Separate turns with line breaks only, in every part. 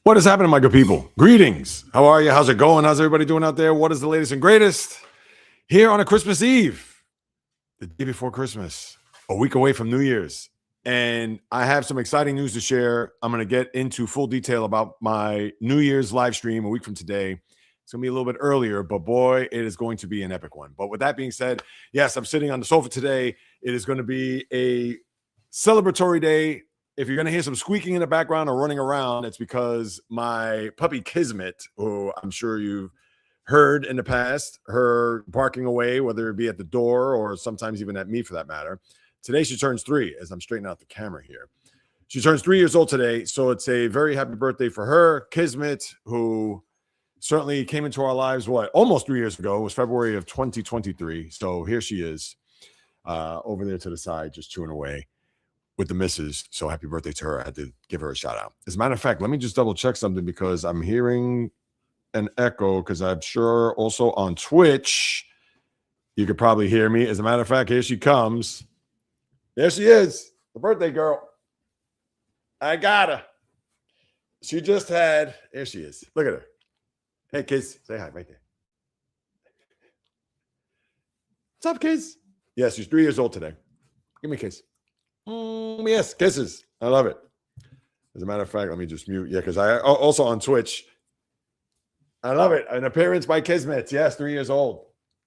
What is happening, my good people? Greetings. How are you? How's it going? How's everybody doing out there? What is the latest and greatest? Here on a Christmas Eve, the day before Christmas, a week away from New Year's. And I have some exciting news to share. I'm going to get into full detail about my New Year's live stream a week from today. It's going to be a little bit earlier, but boy, it is going to be an epic one. But with that being said, yes, I'm sitting on the sofa today. It is going to be a celebratory day. If you're going to hear some squeaking in the background or running around, it's because my puppy Kismet, who I'm sure you've heard in the past, her barking away, whether it be at the door or sometimes even at me for that matter. Today she turns 3, as I'm straightening out the camera here. She turns 3 years old today, so it's a very happy birthday for her. Kismet, who certainly came into our lives, almost 3 years ago. It was February of 2023. So here she is over there to the side, just chewing away with the missus. So happy birthday to her. I had to give her a shout out. As a matter of fact, let me just double check something because I'm hearing an echo because I'm sure also on Twitch, you could probably hear me. As a matter of fact, here she comes. There she is, the birthday girl. I got her. She just had, there she is. Look at her. Hey, kids, say hi right there. What's up, kids? Yes, she's 3 years old today. Give me a kiss. Yes, kisses. I love it. As a matter of fact, let me just mute. Yeah, because I also on Twitch. I love it. An appearance by Kismet. Yes, 3 years old.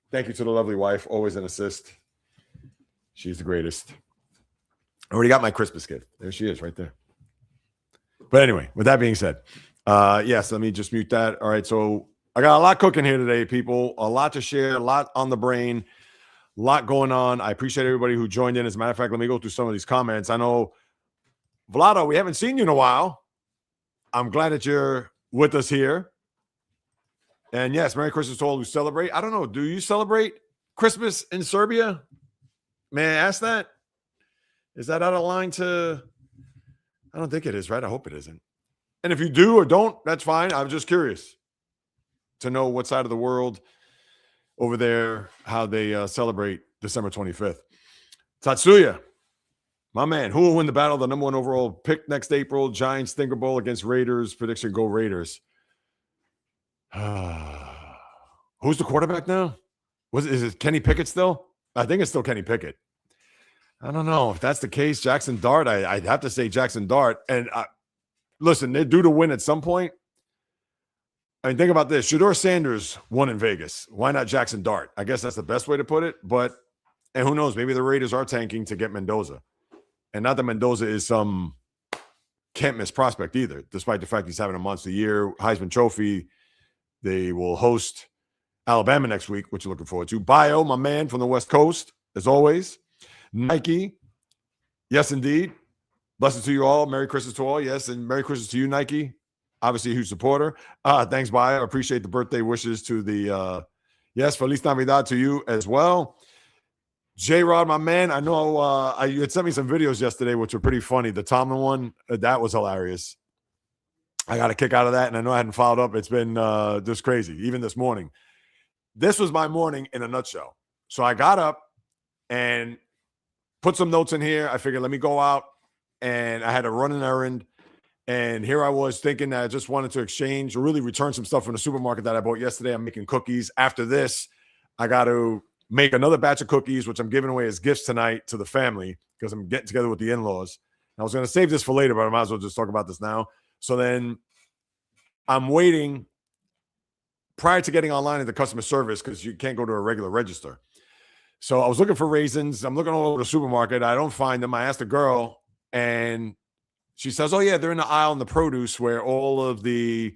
Thank you to the lovely wife. Always an assist. She's the greatest. I already got my Christmas gift. There she is right there. But anyway, with that being said, yes, let me just mute that. All right, so I got a lot cooking here today, people. A lot to share, a lot on the brain. A lot going on. I appreciate everybody who joined in. As a matter of fact, let me go through some of these comments. I know, Vlado, we haven't seen you in a while. I'm glad that you're with us here. And yes, Merry Christmas to all who celebrate. I don't know. Do you celebrate Christmas in Serbia? May I ask that? Is that out of line to... I don't think it is, right? I hope it isn't. And if you do or don't, that's fine. I'm just curious to know what side of the world over there, how they celebrate December 25th. Tatsuya, my man, who will win the battle? The number 1 overall pick next April, Giants Stinger Bowl against Raiders. Prediction, go Raiders. Who's the quarterback now? Is it Kenny Pickett still? I think it's still Kenny Pickett. I don't know. If that's the case, Jackson Dart, I'd have to say Jackson Dart. And listen, they're due to win at some point. I mean, think about this. Shedeur Sanders won in Vegas. Why not Jackson Dart? I guess that's the best way to put it. But, and who knows, maybe the Raiders are tanking to get Mendoza. And not that Mendoza is some can't miss prospect either, despite the fact he's having a monster year. Heisman Trophy. They will host Alabama next week, which you're looking forward to. Bio, my man from the West Coast, as always. Nike. Yes, indeed. Blessings to you all. Merry Christmas to all. Yes, and Merry Christmas to you, Nike. Obviously a huge supporter. Thanks, Bio. I appreciate the birthday wishes to the, yes, Feliz Navidad to you as well. J-Rod, my man, I know you had sent me some videos yesterday, which were pretty funny. The Tomlin one, that was hilarious. I got a kick out of that, and I know I hadn't followed up. It's been just crazy, even this morning. This was my morning in a nutshell. So I got up and put some notes in here. I figured, let me go out, and I had to run an errand. And here I was thinking that I just wanted to exchange or really return some stuff from the supermarket that I bought yesterday. I'm making cookies. After this, I got to make another batch of cookies, which I'm giving away as gifts tonight to the family because I'm getting together with the in-laws. I was going to save this for later, but I might as well just talk about this now. So then I'm waiting prior to getting online at the customer service because you can't go to a regular register. So I was looking for raisins. I'm looking all over the supermarket. I don't find them. I asked the girl, and she says, oh, yeah, they're in the aisle in the produce where all of the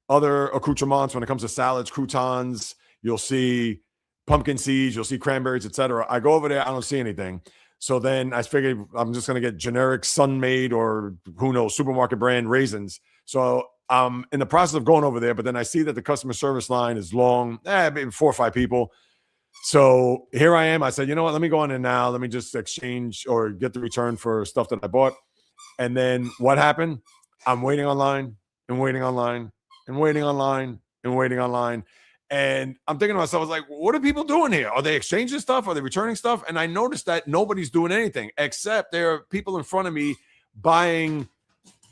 other accoutrements, when it comes to salads, croutons, you'll see pumpkin seeds, you'll see cranberries, etc. I go over there. I don't see anything. So then I figured I'm just going to get generic Sun-made or who knows, supermarket brand raisins. So I'm in the process of going over there, but then I see that the customer service line is long, maybe 4 or 5 people. So here I am. I said, you know what? Let me go on in now. Let me just exchange or get the return for stuff that I bought. And then what happened? I'm waiting online and waiting online and waiting online and waiting online. And I'm thinking to myself, I was like, what are people doing here? Are they exchanging stuff? Are they returning stuff? And I noticed that nobody's doing anything except there are people in front of me buying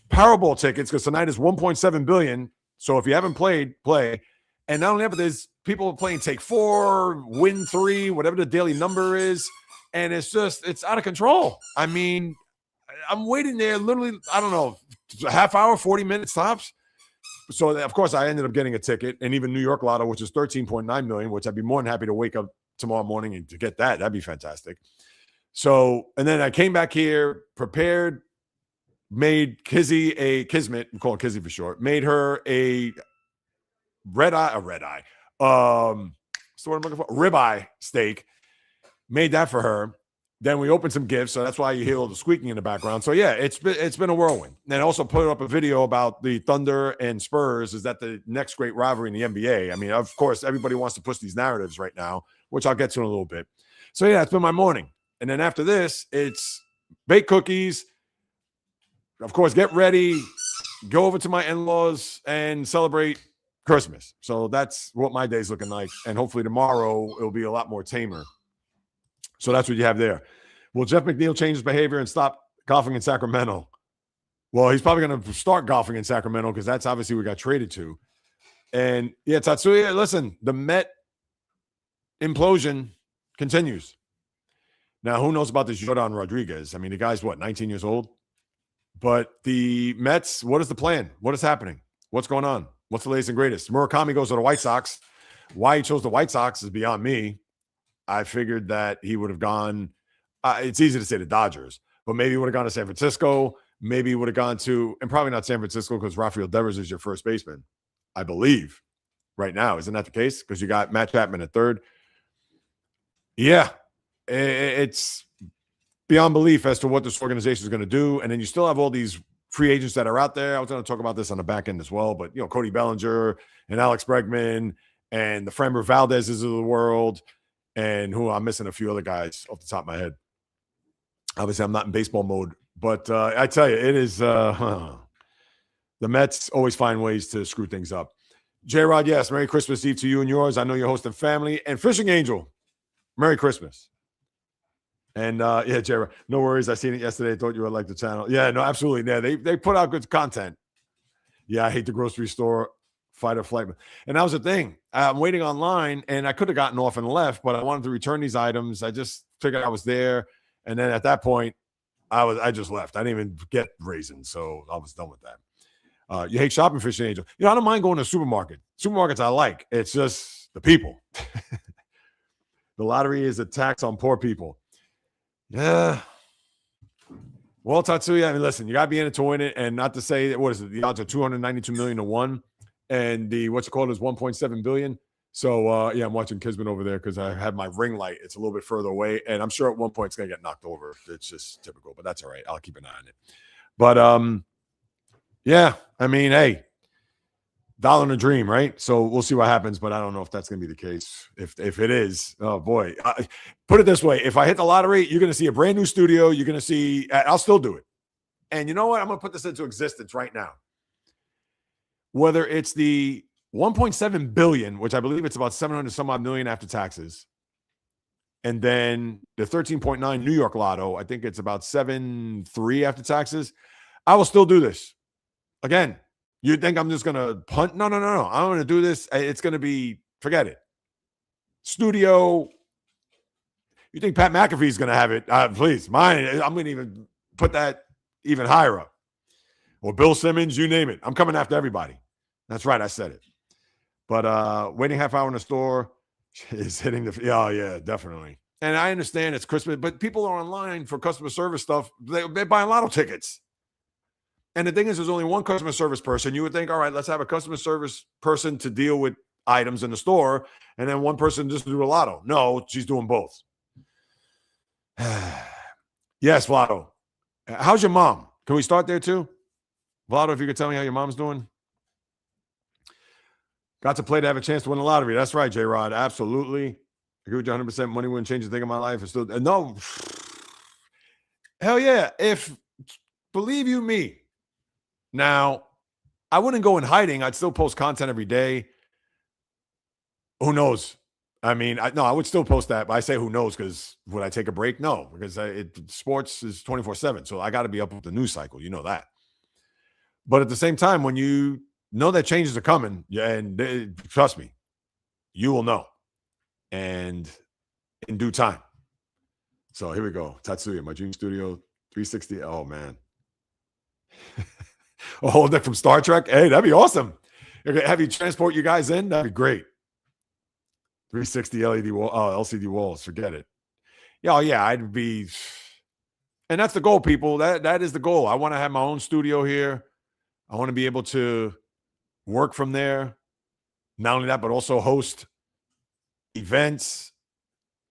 Powerball tickets because tonight is 1.7 billion. So if you haven't played, play. And not only that, but there's people playing take 4, win 3, whatever the daily number is. And it's out of control. I mean, I'm waiting there literally, I don't know, a half hour, 40 minutes tops. So, of course, I ended up getting a ticket, and even New York Lotto, which is 13.9 million, which I'd be more than happy to wake up tomorrow morning and to get that. That'd be fantastic. So, and then I came back here, prepared, made Kizzy a Kismet, we call it Kizzy for short, made her a red eye. So what I'm looking for? Ribeye steak. Made that for her. Then we opened some gifts, so that's why you hear all the squeaking in the background. So yeah, it's been a whirlwind. And I also put up a video about the Thunder and Spurs. Is that the next great rivalry in the NBA? I mean, of course, everybody wants to push these narratives right now, which I'll get to in a little bit. So yeah, it's been my morning. And then after this, it's bake cookies. Of course, get ready, go over to my in-laws and celebrate Christmas. So that's what my day's looking like. And hopefully tomorrow it'll be a lot more tamer. So that's what you have there. Will Jeff McNeil change his behavior and stop golfing in Sacramento? Well, he's probably going to start golfing in Sacramento because that's obviously we got traded to. And yeah, Tatsuya, listen, the Met implosion continues. Now, who knows about this Jordan Rodriguez? I mean, the guy's what, 19 years old? But the Mets, what is the plan? What is happening? What's going on? What's the latest and greatest? Murakami goes to the White Sox. Why he chose the White Sox is beyond me. I figured that he would have gone, it's easy to say the Dodgers, but maybe he would have gone to San Francisco. Maybe he would have gone to, and probably not San Francisco because Rafael Devers is your first baseman, I believe, right now. Isn't that the case? Because you got Matt Chapman at third. Yeah, it's beyond belief as to what this organization is going to do. And then you still have all these free agents that are out there. I was going to talk about this on the back end as well, but, you know, Cody Bellinger and Alex Bregman and the Framber Valdez's of the world. And who I'm missing a few other guys off the top of my head. Obviously, I'm not in baseball mode, but I tell you, it is the Mets always find ways to screw things up. J-Rod, yes, Merry Christmas Eve to you and yours. I know you're hosting family. And Fishing Angel, Merry Christmas. And yeah, J-Rod, no worries. I seen it yesterday. I thought you would like the channel. Yeah, no, absolutely. Yeah, they put out good content. Yeah, I hate the grocery store. Fight or flight. And that was the thing. I'm waiting online and I could have gotten off and left, but I wanted to return these items. I just figured I was there. And then at that point, I just left. I didn't even get raisins. So I was done with that. You hate shopping, Fishing Angel. You know, I don't mind going to a supermarket. Supermarkets I like. It's just the people. The lottery is a tax on poor people. Yeah. Well, Tatsuya, I mean, listen, you got to be in it to win it. And not to say that, what is it? The odds are 292 million to 1. And the what's it called is 1.7 billion. So yeah, I'm watching Kismet over there because I have my ring light. It's a little bit further away, and I'm sure at one point it's gonna get knocked over. It's just typical, but that's all right. I'll keep an eye on it. But yeah, I mean, hey, dollar in a dream, right? So we'll see what happens, but I don't know if that's gonna be the case. If it is, oh boy, put it this way: if I hit the lottery, you're gonna see a brand new studio. You're gonna see. I'll still do it. And you know what? I'm gonna put this into existence right now. Whether it's the 1.7 billion, which I believe it's about 700 some odd million after taxes, and then the 13.9 New York Lotto, I think it's about 7.3 after taxes. I will still do this. Again, you think I'm just going to punt? No. I'm going to do this. It's going to be, forget it. Studio. You think Pat McAfee's going to have it? Please, mine. I'm going to even put that even higher up. Or Bill Simmons, you name it. I'm coming after everybody. That's right. I said it. But waiting half hour in the store is hitting the – oh, yeah, definitely. And I understand it's Christmas, but people are online for customer service stuff. They're buying lotto tickets. And the thing is, there's only one customer service person. You would think, all right, let's have a customer service person to deal with items in the store, and then one person just to do a lotto. No, she's doing both. Yes, Vlado. How's your mom? Can we start there too? Vlado, if you could tell me how your mom's doing. Got to play to have a chance to win the lottery. That's right, J-Rod. Absolutely. Agree with you 100%. Money wouldn't change a thing in my life. It's still, no. Hell yeah. Believe you me. Now, I wouldn't go in hiding. I'd still post content every day. Who knows? I mean, I would still post that, but I say who knows because would I take a break? No, because sports is 24/7. So I got to be up with the news cycle. You know that. But at the same time, when you know that changes are coming, yeah, and trust me, you will know. And in due time. So here we go. Tatsuya, my dream studio, 360. Oh, man. A whole deck from Star Trek. Hey, that'd be awesome. Okay, have you transport you guys in? That'd be great. 360 LED wall, LCD walls. Forget it. Yeah, oh, yeah, I'd be. And that's the goal, people. That is the goal. I want to have my own studio here. I want to be able to work from there. Not only that, but also host events,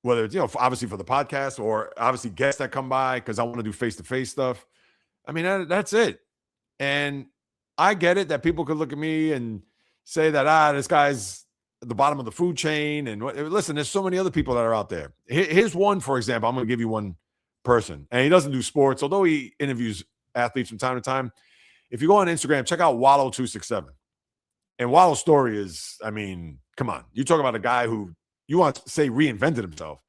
whether it's, obviously for the podcast or obviously guests that come by because I want to do face-to-face stuff. I mean, that's it. And I get it that people could look at me and say that, this guy's at the bottom of the food chain. And listen, there's so many other people that are out there. Here's one, for example. I'm going to give you one person. And he doesn't do sports, although he interviews athletes from time to time. If you go on Instagram, check out Wallow267. And Wallow's story is, I mean, come on. You talk about a guy who you want to say reinvented himself.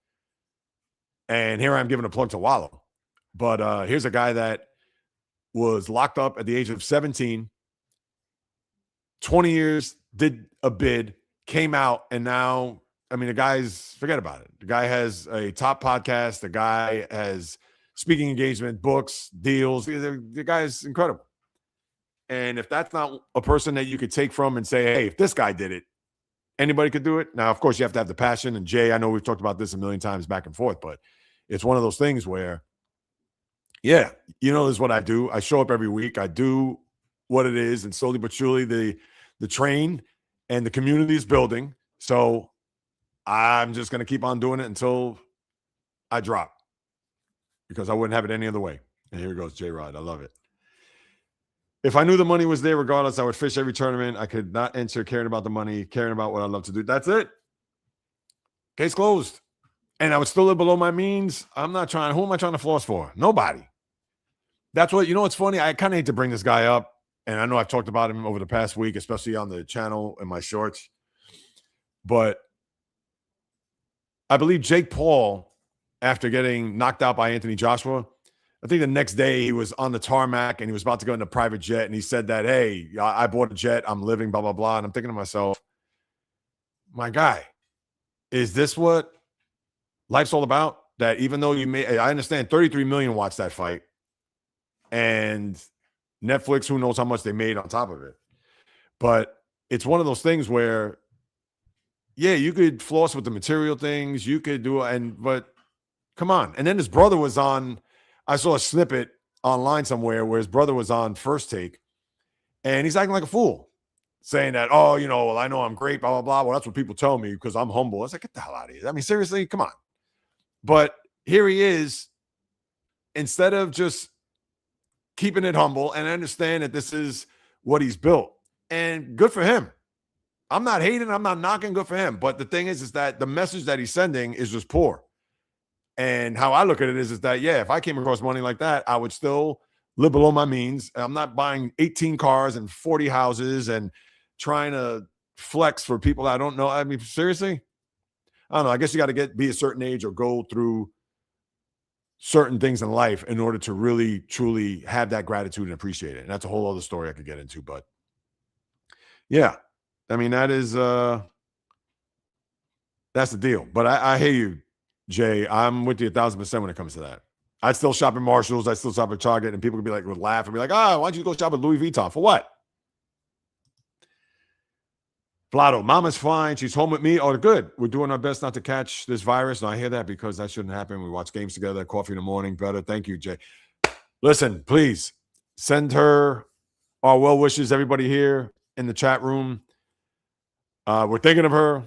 And here I'm giving a plug to Wallow. But here's a guy that was locked up at the age of 17, 20 years, did a bid, came out, and now, I mean, the guy's, forget about it. The guy has a top podcast. The guy has speaking engagement, books, deals. The guy is incredible. And if that's not a person that you could take from and say, hey, if this guy did it, anybody could do it. Now, of course, you have to have the passion. And Jay, I know we've talked about this a million times back and forth, but it's one of those things where, yeah, this is what I do. I show up every week. I do what it is. And slowly but surely, the train and the community is building. So I'm just going to keep on doing it until I drop, because I wouldn't have it any other way. And here goes J-Rod. I love it. If I knew the money was there regardless, I would fish every tournament. I could not enter caring about the money, caring about what I love to do. That's it. Case closed. And I would still live below my means. I'm not trying. Who am I trying to floss for? Nobody. That's what, it's funny. I kind of hate to bring this guy up. And I know I've talked about him over the past week, especially on the channel and my shorts. But I believe Jake Paul, after getting knocked out by Anthony Joshua, I think the next day he was on the tarmac and he was about to go in a private jet. And he said that, hey, I bought a jet. I'm living, blah, blah, blah. And I'm thinking to myself, my guy, is this what life's all about? That even though I understand 33 million watched that fight, and Netflix, who knows how much they made on top of it. But it's one of those things where, yeah, you could floss with the material things. You could do, but come on. And then his brother was on, I saw a snippet online somewhere where his brother was on First Take, and he's acting like a fool, saying that, oh, well, I know I'm great, blah, blah, blah. Well, that's what people tell me because I'm humble. I was like, get the hell out of here. I mean, seriously, come on. But here he is, instead of just keeping it humble, and I understand that this is what he's built. And good for him. I'm not hating, I'm not knocking, good for him. But the thing is that the message that he's sending is just poor. And how I look at it is that, yeah, if I came across money like that, I would still live below my means. I'm not buying 18 cars and 40 houses and trying to flex for people I don't know. I mean, seriously? I don't know. I guess you got to be a certain age or go through certain things in life in order to really, truly have that gratitude and appreciate it. And that's a whole other story I could get into. But yeah, I mean, that's the deal. But I hear you, Jay. I'm with you 1,000% when it comes to that. I'd still shop at Marshalls. I still shop at Target, and people would laugh and be like, why don't you go shop at Louis Vuitton? For what? Vlado, Mama's fine. She's home with me. Oh, good. We're doing our best not to catch this virus. And I hear that because that shouldn't happen. We watch games together, coffee in the morning. Better. Thank you, Jay. Listen, please send her our well wishes, everybody here in the chat room. We're thinking of her.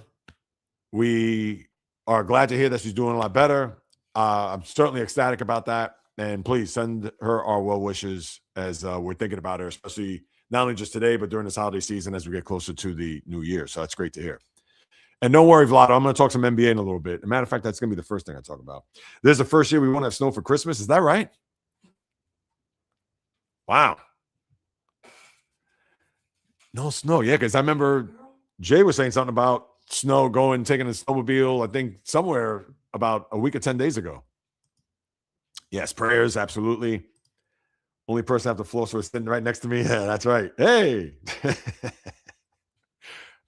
We are glad to hear that she's doing a lot better. I'm certainly ecstatic about that. And please send her our well wishes as we're thinking about her, especially not only just today, but during this holiday season as we get closer to the new year. So that's great to hear. And don't worry, Vlado, I'm going to talk some NBA in a little bit. As a matter of fact, that's going to be the first thing I talk about. This is the first year we won't have snow for Christmas. Is that right? Wow. No snow. Yeah, because I remember Jay was saying something about snow taking a snowmobile, I think somewhere about a week or 10 days ago. Yes, prayers, absolutely. Only person I have to floss was sitting right next to me. Yeah, that's right. Hey.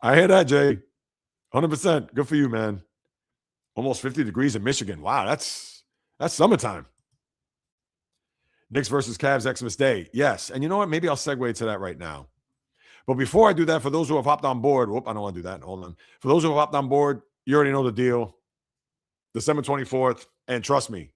I hear that, Jay. 100%. Good for you, man. Almost 50 degrees in Michigan. Wow, that's summertime. Knicks versus Cavs Xmas Day. Yes. And you know what? Maybe I'll segue to that right now. But before I do that, for those who have hopped on board, whoop, I don't want to do that. Hold on. For those who have hopped on board, you already know the deal. December 24th. And trust me,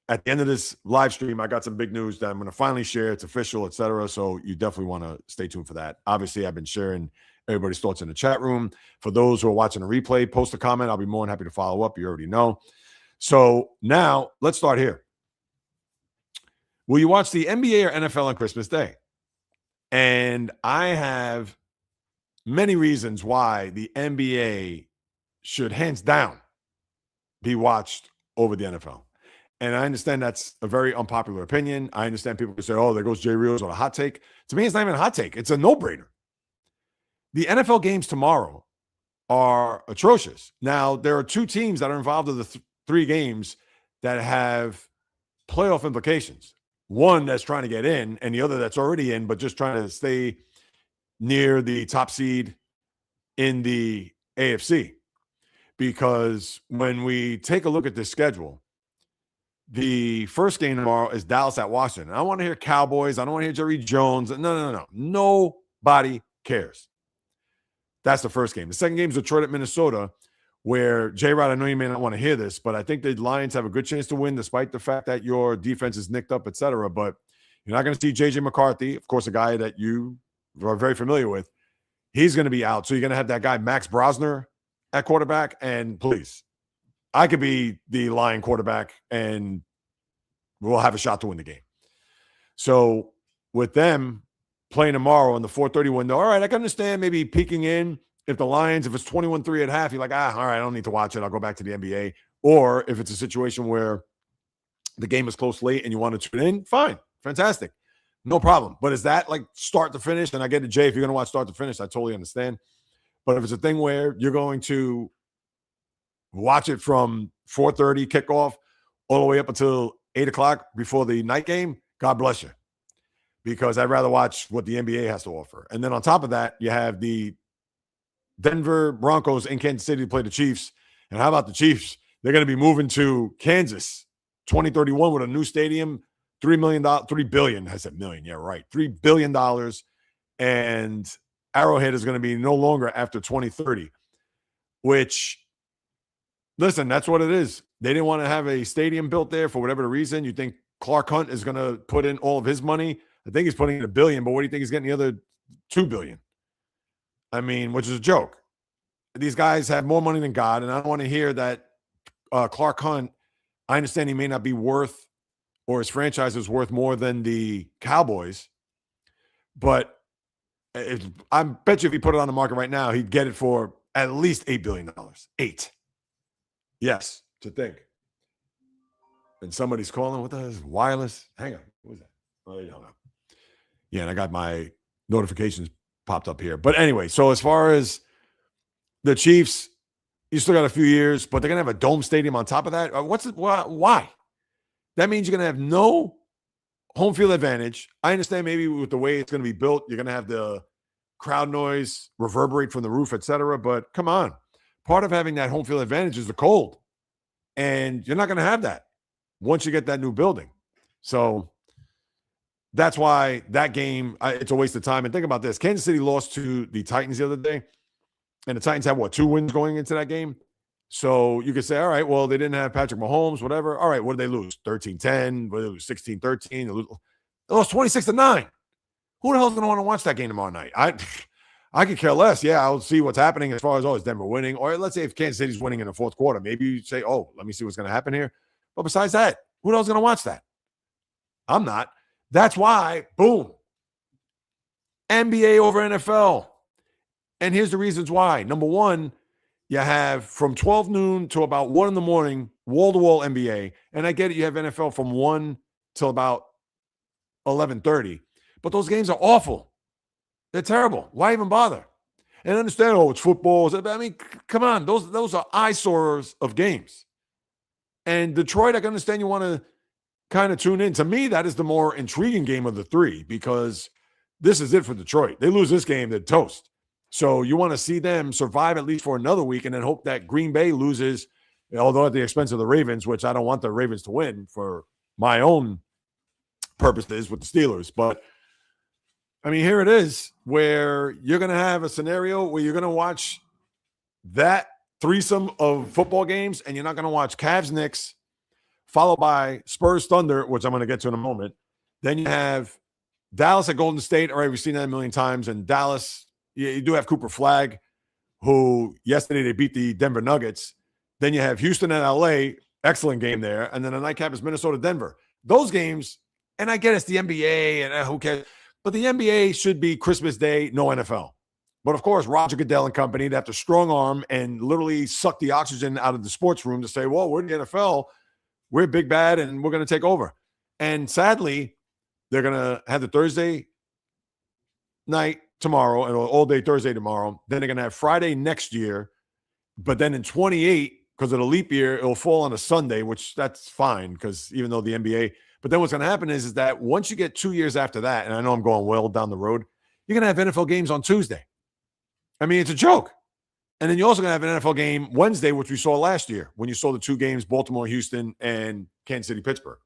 at the end of this live stream, I got some big news that I'm going to finally share. It's official, etc. So you definitely want to stay tuned for that. Obviously, I've been sharing everybody's thoughts in the chat room. For those who are watching a replay, post a comment. I'll be more than happy to follow up. You already know. So now let's start here. Will you watch the NBA or NFL on Christmas Day? And I have many reasons why the NBA should hands down be watched over the NFL. And I understand that's a very unpopular opinion. I understand people can say, oh, there goes Jay Rios on a hot take. To me, it's not even a hot take. It's a no-brainer. The NFL games tomorrow are atrocious. Now, there are two teams that are involved in the three games that have playoff implications. One that's trying to get in, and the other that's already in, but just trying to stay near the top seed in the AFC. Because when we take a look at this schedule, the first game tomorrow is Dallas at Washington. I don't want to hear Cowboys. I don't want to hear Jerry Jones. No. Nobody cares. That's the first game. The second game is Detroit at Minnesota, where, J-Rod, I know you may not want to hear this, but I think the Lions have a good chance to win despite the fact that your defense is nicked up, etc. But you're not going to see J.J. McCarthy, of course, a guy that you are very familiar with. He's going to be out. So you're going to have that guy, Max Brosner, at quarterback. And please, I could be the Lion quarterback, and we'll have a shot to win the game. So with them playing tomorrow in the 4:30 window, all right, I can understand maybe peeking in. If the Lions, if it's 21-3 at half, you're like, all right, I don't need to watch it. I'll go back to the NBA. Or if it's a situation where the game is close late and you want to tune in, fine, fantastic. No problem. But is that like start to finish? And I get it, Jay, if you're going to watch start to finish, I totally understand. But if it's a thing where you're going to watch it from 4:30 kickoff all the way up until 8 o'clock before the night game, God bless you. Because I'd rather watch what the NBA has to offer. And then on top of that, you have the Denver Broncos in Kansas City to play the Chiefs. And how about the Chiefs? They're going to be moving to Kansas 2031 with a new stadium, $3 billion. I said million. Yeah, right. $3 billion. And Arrowhead is going to be no longer after 2030, which, listen, that's what it is. They didn't want to have a stadium built there for whatever the reason. You think Clark Hunt is going to put in all of his money? I think he's putting in $1 billion, but what do you think he's getting the other $2 billion? I mean, which is a joke. These guys have more money than God, and I don't want to hear that Clark Hunt, I understand he may not be worth, or his franchise is worth more than the Cowboys, but I bet you if he put it on the market right now, he'd get it for at least $8 billion. 8. Yes, to think. And somebody's calling. What the hell is wireless? Hang on. What was that? Oh, you don't know. Yeah, and I got my notifications popped up here. But anyway, so as far as the Chiefs, you still got a few years, but they're going to have a dome stadium on top of that. Why? That means you're going to have no home field advantage. I understand maybe with the way it's going to be built, you're going to have the crowd noise reverberate from the roof, etc. But come on. Part of having that home field advantage is the cold. And you're not going to have that once you get that new building. So that's why that game, it's a waste of time. And think about this. Kansas City lost to the Titans the other day. And the Titans have, 2 wins going into that game? So you could say, all right, well, they didn't have Patrick Mahomes, whatever. All right, what did they lose? 13-10? What did they lose? 16-13? They lost 26-9. Who the hell's going to want to watch that game tomorrow night? I could care less. Yeah, I'll see what's happening as far as, is Denver winning? Or let's say if Kansas City's winning in the fourth quarter, maybe you say, let me see what's going to happen here. But besides that, who else is going to watch that? I'm not. That's why, boom, NBA over NFL. And here's the reasons why. Number one, you have from 12 noon to about 1 in the morning, wall-to-wall NBA. And I get it, you have NFL from 1 till about 11:30. But those games are awful. They're terrible. Why even bother? And understand, it's football. I mean, come on. Those are eyesores of games. And Detroit, I can understand you want to kind of tune in. To me, that is the more intriguing game of the three because this is it for Detroit. They lose this game, they're toast. So you want to see them survive at least for another week and then hope that Green Bay loses, although at the expense of the Ravens, which I don't want the Ravens to win for my own purposes with the Steelers. But, I mean, here it is where you're going to have a scenario where you're going to watch that threesome of football games and you're not going to watch Cavs-Knicks followed by Spurs-Thunder, which I'm going to get to in a moment. Then you have Dallas at Golden State. All right, we've seen that a million times. And Dallas, you do have Cooper Flagg, who yesterday they beat the Denver Nuggets. Then you have Houston and LA, excellent game there. And then the nightcap is Minnesota-Denver. Those games, and I get it's the NBA and who cares, but the NBA should be Christmas Day, no NFL. But of course, Roger Goodell and company, they have to strong arm and literally suck the oxygen out of the sports room to say, well, we're the NFL, we're big bad, and we're going to take over. And sadly, they're going to have the Thursday night tomorrow and all day Thursday tomorrow. Then they're going to have Friday next year. But then in 28, because of the leap year, it'll fall on a Sunday, which that's fine because even though the NBA. But then what's going to happen is that once you get 2 years after that, and I know I'm going well down the road, you're going to have NFL games on Tuesday. I mean, it's a joke. And then you're also going to have an NFL game Wednesday, which we saw last year when you saw the two games, Baltimore, Houston, and Kansas City, Pittsburgh.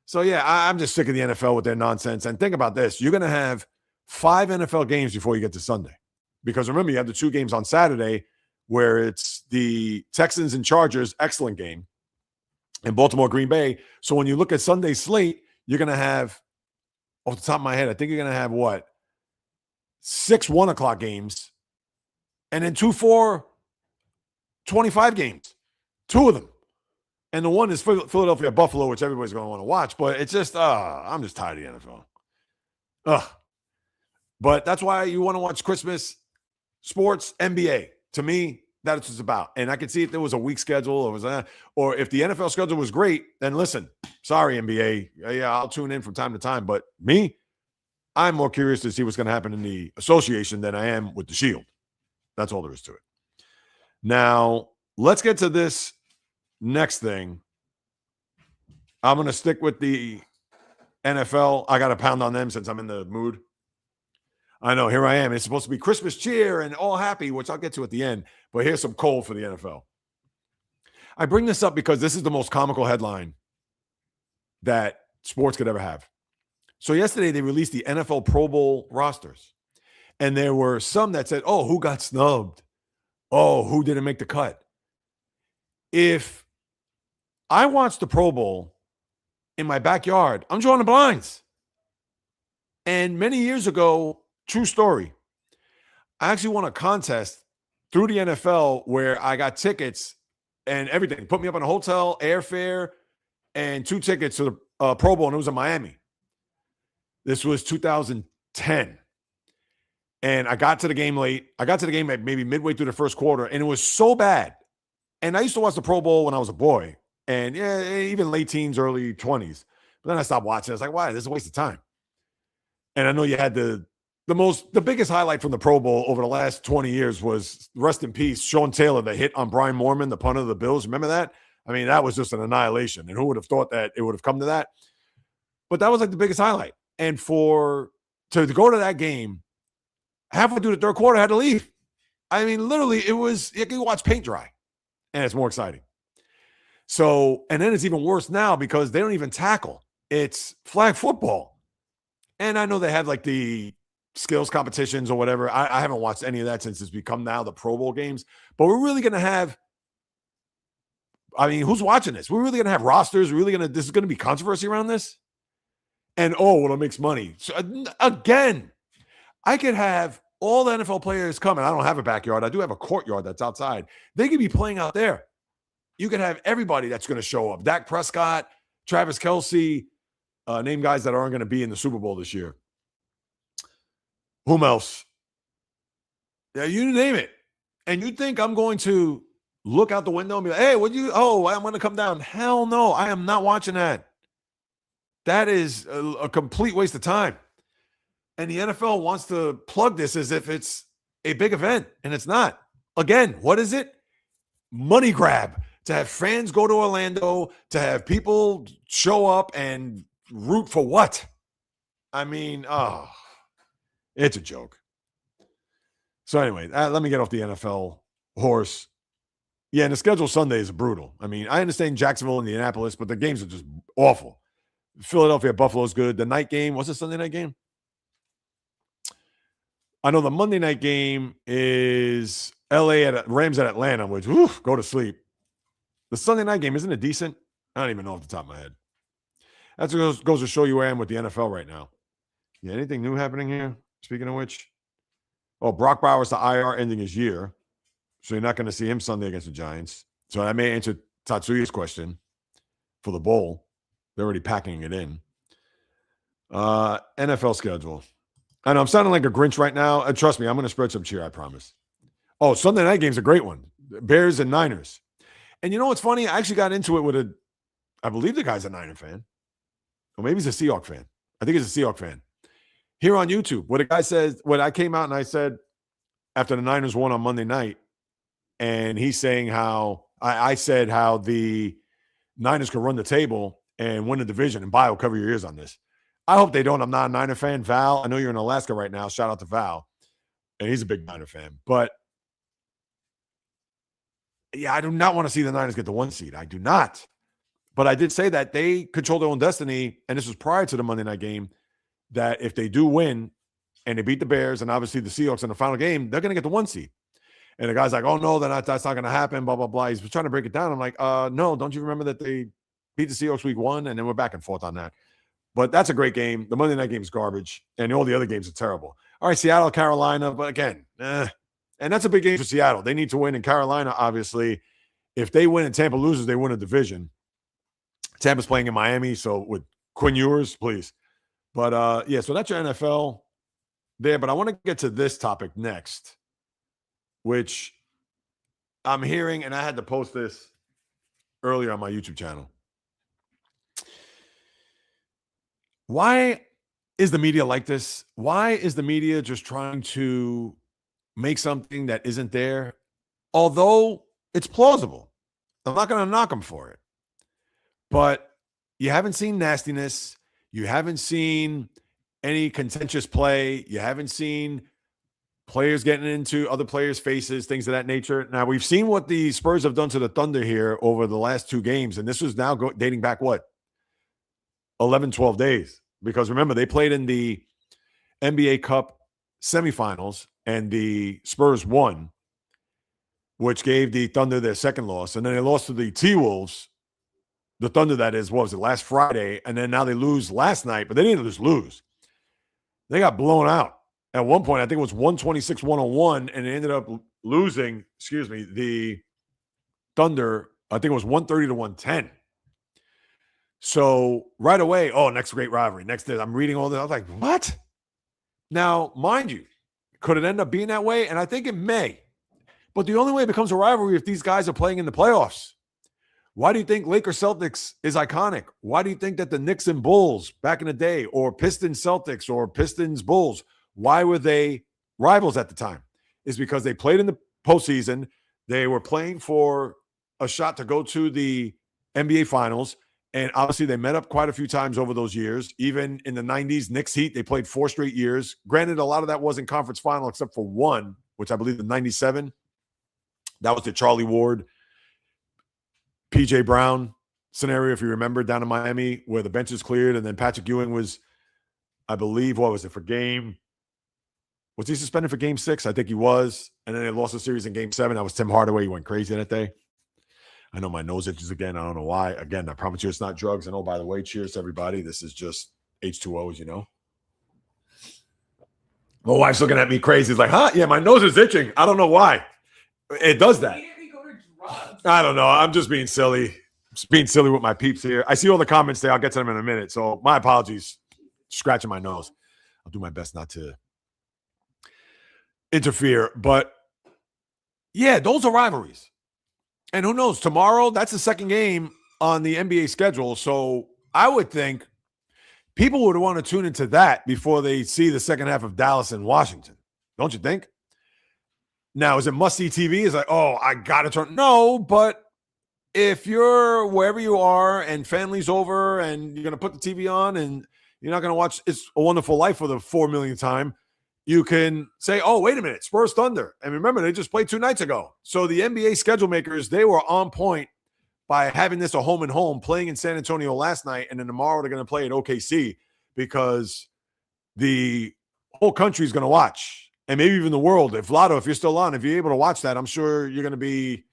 So, yeah, I'm just sick of the NFL with their nonsense. And think about this. You're going to have 5 NFL games before you get to Sunday. Because remember, you have the 2 games on Saturday where it's the Texans and Chargers, excellent game, and Baltimore, Green Bay. So when you look at Sunday's slate, you're going to have, off the top of my head, I think you're going to have what? 6 1 o'clock games and then 2 4 25 games, 2 of them. And the one is Philadelphia Buffalo, which everybody's going to want to watch. But it's just, I'm just tired of the NFL. But that's why you want to watch Christmas sports, NBA. To me, that's what it's about. And I could see if there was a weak schedule or if the NFL schedule was great, then listen, sorry, NBA. Yeah, I'll tune in from time to time. But me, I'm more curious to see what's going to happen in the association than I am with the Shield. That's all there is to it. Now, let's get to this next thing. I'm going to stick with the NFL. I got to pound on them since I'm in the mood. I know, here I am. It's supposed to be Christmas cheer and all happy, which I'll get to at the end. But here's some cold for the NFL. I bring this up because this is the most comical headline that sports could ever have. So yesterday they released the NFL Pro Bowl rosters. And there were some that said, oh, who got snubbed? Oh, who didn't make the cut? If I watched the Pro Bowl in my backyard, I'm drawing the blinds. And many years ago, true story, I actually won a contest through the NFL where I got tickets and everything. Put me up in a hotel, airfare, and 2 tickets to the Pro Bowl, and it was in Miami. This was 2010. And I got to the game late. I got to the game at maybe midway through the first quarter, and it was so bad. And I used to watch the Pro Bowl when I was a boy, and yeah, even late teens, early 20s. But then I stopped watching. I was like, why? This is a waste of time. And I know you had the biggest highlight from the Pro Bowl over the last 20 years was, rest in peace, Sean Taylor, the hit on Brian Moorman, the punter of the Bills. Remember that? I mean, that was just an annihilation. And who would have thought that it would have come to that? But that was like the biggest highlight. And to go to that game, halfway through the third quarter, I had to leave. I mean, literally, you can watch paint dry, and it's more exciting. So, and then it's even worse now because they don't even tackle. It's flag football. And I know they have like the skills competitions or whatever. I haven't watched any of that since it's become now the Pro Bowl games. But we're really going to have, I mean, who's watching this? We're really going to have rosters. This is going to be controversy around this? And, it makes money. So, again, I could have all the NFL players come, and I don't have a backyard. I do have a courtyard that's outside. They could be playing out there. You could have everybody that's going to show up. Dak Prescott, Travis Kelce, name guys that aren't going to be in the Super Bowl this year. Whom else? Yeah, you name it. And you think I'm going to look out the window and be like, hey, I'm going to come down. Hell no, I am not watching that. That is a complete waste of time. And the NFL wants to plug this as if it's a big event, and it's not. Again, what is it? Money grab. To have fans go to Orlando, to have people show up and root for what? I mean, it's a joke. So anyway, let me get off the NFL horse. Yeah, and the schedule Sunday is brutal. I mean, I understand Jacksonville and Indianapolis, but the games are just awful. Philadelphia, Buffalo's good. The night game, what's the Sunday night game? I know the Monday night game is LA at Rams at Atlanta, which, go to sleep. The Sunday night game, isn't it decent? I don't even know off the top of my head. That goes to show you where I am with the NFL right now. Yeah, anything new happening here? Speaking of which, Brock Bowers to IR ending his year. So you're not going to see him Sunday against the Giants. So that may answer Tatsuya's question for the bowl. They're already packing it in. NFL schedule. I know I'm sounding like a Grinch right now. And trust me, I'm going to spread some cheer, I promise. Oh, Sunday night game's a great one. Bears and Niners. And you know what's funny? I actually got into it I believe the guy's a Niner fan. Or maybe he's a Seahawks fan. I think he's a Seahawks fan. Here on YouTube, what a guy says, what I came out and I said after the Niners won on Monday night, and he's saying how I said how the Niners could run the table and win the division. And Bio, cover your ears on this. I hope they don't. I'm not a Niner fan. Val, I know you're in Alaska right now. Shout out to Val. And he's a big Niner fan. But, yeah, I do not want to see the Niners get the 1 seed. I do not. But I did say that they control their own destiny, and this was prior to the Monday night game, that if they do win and they beat the Bears and obviously the Seahawks in the final game, they're going to get the 1 seed. And the guy's like, oh, no, that's not going to happen, blah, blah, blah. He's trying to break it down. I'm like, no, don't you remember that they beat the Seahawks week 1? And then we're back and forth on that. But that's a great game. The Monday night game is garbage, and all the other games are terrible. All right, Seattle, Carolina, but again, and that's a big game for Seattle. They need to win. In Carolina, obviously, if they win and Tampa loses, they win a division. Tampa's playing in Miami, so with Quinn Ewers, please. But, yeah, so that's your NFL there. But I want to get to this topic next, which I'm hearing, and I had to post this earlier on my YouTube channel. Why is the media like this? Why is the media just trying to make something that isn't there? Although it's plausible. I'm not going to knock them for it. But you haven't seen nastiness. You haven't seen any contentious play. You haven't seen players getting into other players' faces, things of that nature. Now, we've seen what the Spurs have done to the Thunder here over the last 2 games, and this was now dating back, 11, 12 days. Because remember, they played in the NBA Cup semifinals, and the Spurs won, which gave the Thunder their second loss. And then they lost to the T-Wolves, the Thunder, that is, what was it, last Friday, and then now they lose last night, but they didn't just lose. They got blown out. At one point, I think it was 126-101, and they ended up losing, the Thunder, I think it was 130-110. So right away, next great rivalry. Next, I'm reading all this. I was like, what? Now, mind you, could it end up being that way? And I think it may. But the only way it becomes a rivalry if these guys are playing in the playoffs. Why do you think Lakers Celtics is iconic? Why do you think that the Knicks and Bulls back in the day, or Pistons Celtics or Pistons Bulls, why were they rivals at the time? Is because they played in the postseason. They were playing for a shot to go to the NBA Finals. And obviously, they met up quite a few times over those years. Even in the 90s, Knicks Heat, they played 4 straight years. Granted, a lot of that wasn't conference final except for one, which I believe in 97. That was the Charlie Ward, PJ Brown scenario, if you remember, down in Miami, where the benches cleared. And then Patrick Ewing was, I believe, what was it, was he suspended for game 6? I think he was. And then they lost the series in game 7. That was Tim Hardaway. He went crazy that day. I know my nose itches again. I don't know why. Again, I promise you it's not drugs. And by the way, cheers to everybody. This is just H2Os, My wife's looking at me crazy. It's like, huh? Yeah, my nose is itching. I don't know why. It does that. I don't know. I'm just being silly. Just being silly with my peeps here. I see all the comments there. I'll get to them in a minute. So my apologies. Scratching my nose. I'll do my best not to interfere. But, yeah, those are rivalries. And who knows, tomorrow, that's the second game on the NBA schedule. So I would think people would want to tune into that before they see the second half of Dallas and Washington. Don't you think? Now, is it must-see TV? Is like, I got to turn. No, but if you're wherever you are and family's over and you're going to put the TV on and you're not going to watch It's a Wonderful Life for the 4 millionth time, you can say, oh, wait a minute, Spurs Thunder. And remember, they just played 2 nights ago. So the NBA schedule makers, they were on point by having this a home and home, playing in San Antonio last night. And then tomorrow they're going to play at OKC because the whole country is going to watch. And maybe even the world. If Lotto, if you're still on, if you're able to watch that, I'm sure you're going to be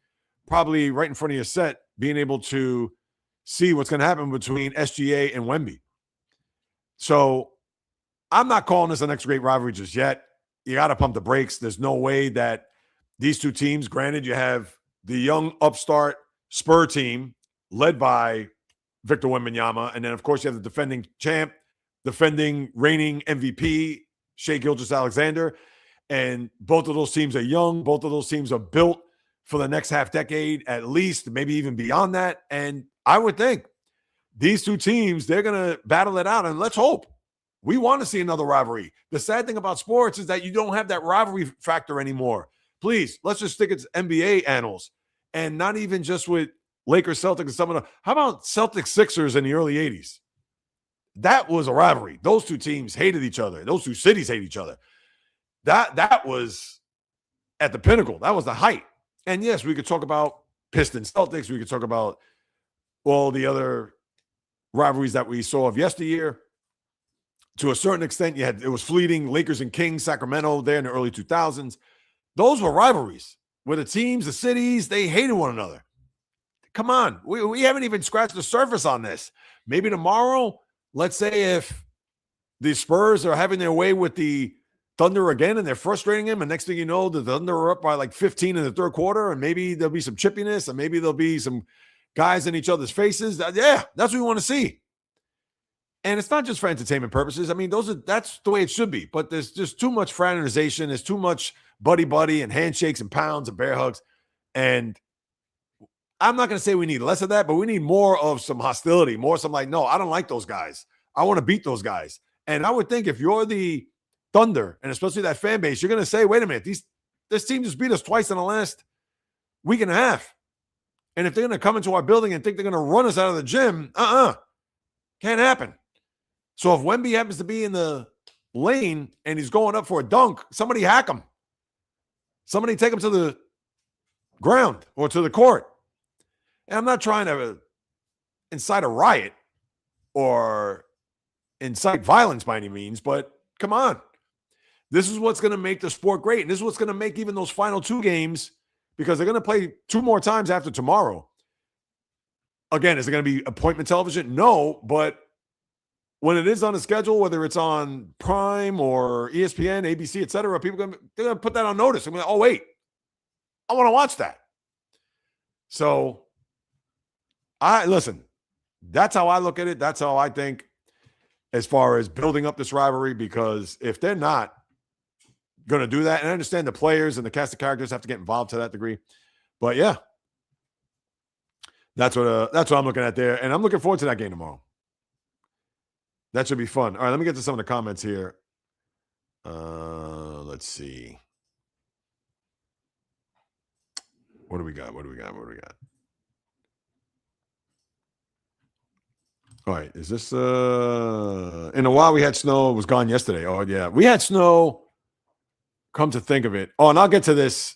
probably right in front of your set, being able to see what's going to happen between SGA and Wemby. So I'm not calling this the next great rivalry just yet. You got to pump the brakes. There's no way that these two teams, granted, you have the young upstart Spur team led by Victor Wembanyama, and then, of course, you have the defending champ, defending reigning MVP, Shai Gilgeous-Alexander, and both of those teams are young. Both of those teams are built for the next half decade, at least, maybe even beyond that. And I would think these two teams, they're going to battle it out, and let's hope. We want to see another rivalry. The sad thing about sports is that you don't have that rivalry factor anymore. Please, let's just stick it to NBA annals, and not even just with Lakers, Celtics, and some of the. How about Celtics, Sixers in the early 80s? That was a rivalry. Those two teams hated each other. Those two cities hate each other. That was at the pinnacle. That was the height. And yes, we could talk about Pistons, Celtics. We could talk about all the other rivalries that we saw of yesteryear. To a certain extent, it was fleeting. Lakers and Kings, Sacramento, there in the early 2000s. Those were rivalries where the teams, the cities, they hated one another. Come on. We haven't even scratched the surface on this. Maybe tomorrow, let's say if the Spurs are having their way with the Thunder again and they're frustrating him, and next thing you know, the Thunder are up by like 15 in the third quarter, and maybe there'll be some chippiness, and maybe there'll be some guys in each other's faces. Yeah, that's what we want to see. And it's not just for entertainment purposes. I mean, that's the way it should be. But there's just too much fraternization. There's too much buddy and handshakes and pounds and bear hugs. And I'm not going to say we need less of that, but we need more of some hostility, more some like, no, I don't like those guys. I want to beat those guys. And I would think if you're the Thunder, and especially that fan base, you're going to say, wait a minute, this team just beat us twice in the last week and a half. And if they're going to come into our building and think they're going to run us out of the gym, can't happen. So if Wemby happens to be in the lane and he's going up for a dunk, somebody hack him. Somebody take him to the ground or to the court. And I'm not trying to incite a riot or incite violence by any means, but come on. This is what's going to make the sport great. And this is what's going to make even those final 2 games, because they're going to play 2 more times after tomorrow. Again, is it going to be appointment television? No, but when it is on the schedule, whether it's on Prime or ESPN, ABC, etc., they're going to put that on notice. I'm like, oh, wait, I want to watch that. So, listen, that's how I look at it. That's how I think as far as building up this rivalry, because if they're not going to do that, and I understand the players and the cast of characters have to get involved to that degree, but yeah, that's what I'm looking at there, and I'm looking forward to that game tomorrow. That should be fun. All right, let me get to some of the comments here. Let's see. What do we got? All right, is this in a while we had snow? It was gone yesterday. Oh, yeah. We had snow, come to think of it. Oh, and I'll get to this,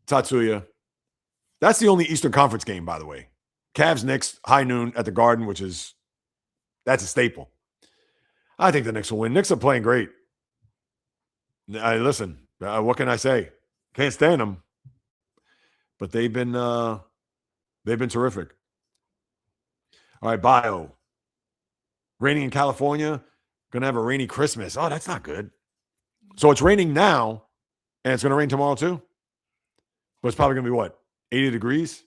Tatsuya. That's the only Eastern Conference game, by the way. Cavs Knicks, high noon at the Garden, that's a staple. I think the Knicks will win. Knicks are playing great. Listen, what can I say? Can't stand them, but they've been terrific. All right, Bio. Raining in California. Going to have a rainy Christmas. Oh, that's not good. So it's raining now, and it's going to rain tomorrow too? But it's probably going to be what? 80 degrees?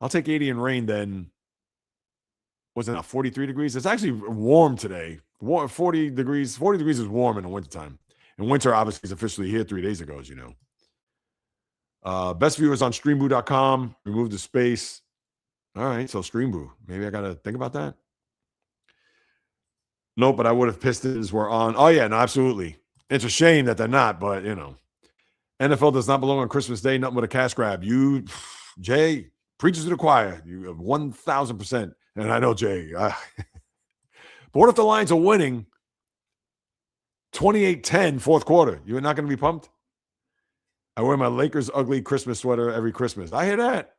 I'll take 80 and rain then. Was it not 43 degrees? It's actually warm today. 40 degrees. 40 degrees is warm in the wintertime. And winter, obviously, is officially here 3 days ago, as you know. Best viewers on streamboo.com. Remove the space. All right, so Streamboo. Maybe I got to think about that. Nope, but I would have Pistons were on. Oh, yeah, no, absolutely. It's a shame that they're not, but, you know. NFL does not belong on Christmas Day. Nothing but a cash grab. Jay, Preaches to the choir. You have 1,000%. And I know, Jay. But what if the Lions are winning 28-10 fourth quarter? You're not going to be pumped? I wear my Lakers ugly Christmas sweater every Christmas. I hear that.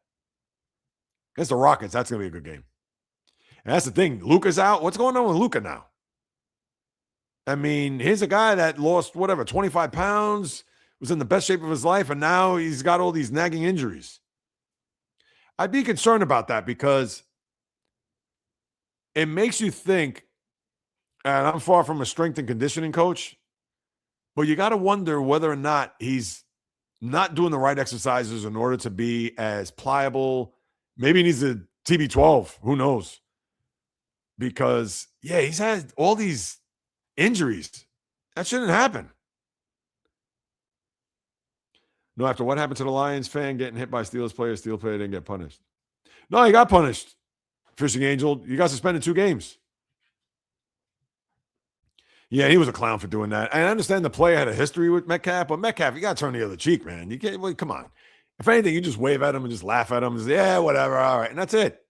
Against the Rockets, that's going to be a good game. And that's the thing. Luka's out. What's going on with Luka now? I mean, here's a guy that lost, 25 pounds, was in the best shape of his life, and now he's got all these nagging injuries. I'd be concerned about that because it makes you think, and I'm far from a strength and conditioning coach, but you got to wonder whether or not he's not doing the right exercises in order to be as pliable. Maybe he needs a TB12. Who knows? Because, yeah, he's had all these injuries. That shouldn't happen. No, after what happened to the Lions fan getting hit by Steelers player didn't get punished. No, he got punished. Fishing Angel, you got suspended 2 games. Yeah, he was a clown for doing that. I understand the player had a history with Metcalf, but Metcalf, you got to turn the other cheek, man. You can't, well, come on. If anything, you just wave at him and just laugh at him and say, yeah, whatever, all right, and that's it.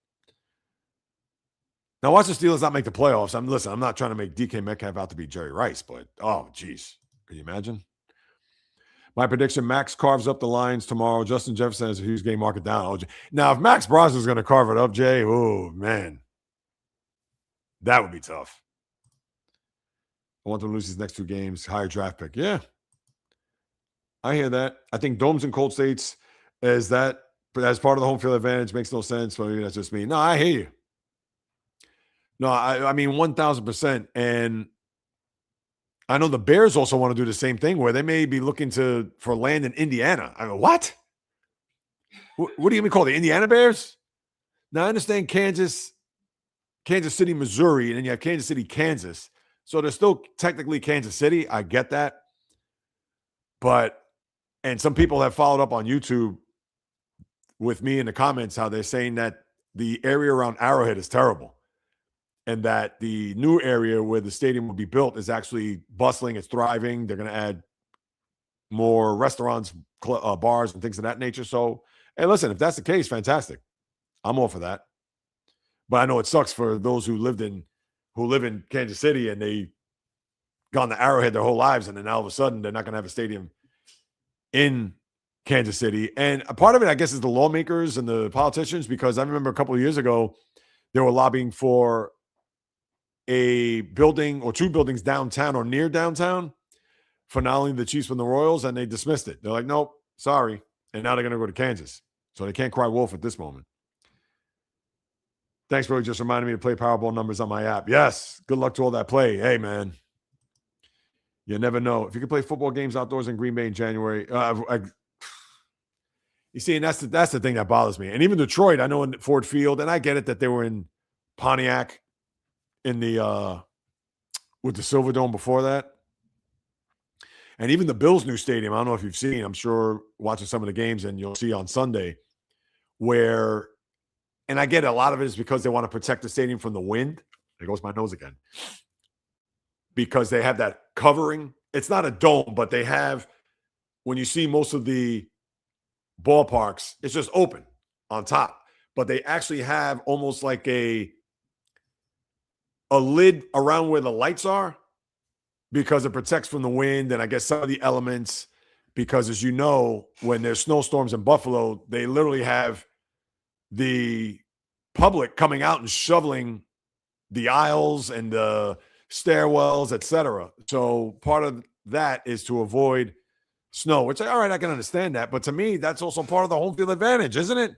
Now, watch the Steelers not make the playoffs. I'm not trying to make DK Metcalf out to be Jerry Rice, but, oh, geez. Can you imagine? My prediction, Max carves up the Lions tomorrow. Justin Jefferson has a huge game, mark it down. Oh, now, if Max Brosnan's going to carve it up, Jay, oh, man. That would be tough. I want to lose his next 2 games. Higher draft pick. Yeah. I hear that. I think domes and cold states as part of the home field advantage makes no sense. Maybe that's just me. No, I hear you. No, I mean 1,000%. And I know the Bears also want to do the same thing where they may be looking for land in Indiana. I go, what? What do you mean call the Indiana Bears? Now I understand Kansas City, Missouri, and then you have Kansas City, Kansas. So they're still technically Kansas City. I get that. And some people have followed up on YouTube with me in the comments how they're saying that the area around Arrowhead is terrible and that the new area where the stadium will be built is actually bustling. It's thriving. They're going to add more restaurants, bars, and things of that nature. So, hey, listen, if that's the case, fantastic. I'm all for that. But I know it sucks for those who live in Kansas City and they gone to Arrowhead their whole lives, and then all of a sudden they're not going to have a stadium in Kansas City. And a part of it, I guess, is the lawmakers and the politicians, because I remember a couple of years ago they were lobbying for a building or 2 buildings downtown or near downtown for not only the Chiefs and the Royals, and they dismissed it. They're like, nope, sorry. And now they're going to go to Kansas. So they can't cry wolf at this moment. Thanks, bro. Just reminded me to play Powerball numbers on my app. Yes. Good luck to all that play. Hey, man. You never know. If you could play football games outdoors in Green Bay in January, you see, and that's the thing that bothers me. And even Detroit, I know in Ford Field, and I get it that they were in Pontiac in the with the Silverdome before that. And even the Bills' new stadium, I don't know if you've seen, I'm sure watching some of the games, and you'll see on Sunday where, and I get it, a lot of it is because they want to protect the stadium from the wind. There goes my nose again. Because they have that covering. It's not a dome, but they have, when you see most of the ballparks, it's just open on top. But they actually have almost like a lid around where the lights are, because it protects from the wind and I guess some of the elements. Because as you know, when there's snowstorms in Buffalo, they literally have the public coming out and shoveling the aisles and the stairwells, etc. So part of that is to avoid snow, which, all right, I can understand that. But to me, that's also part of the home field advantage, isn't it?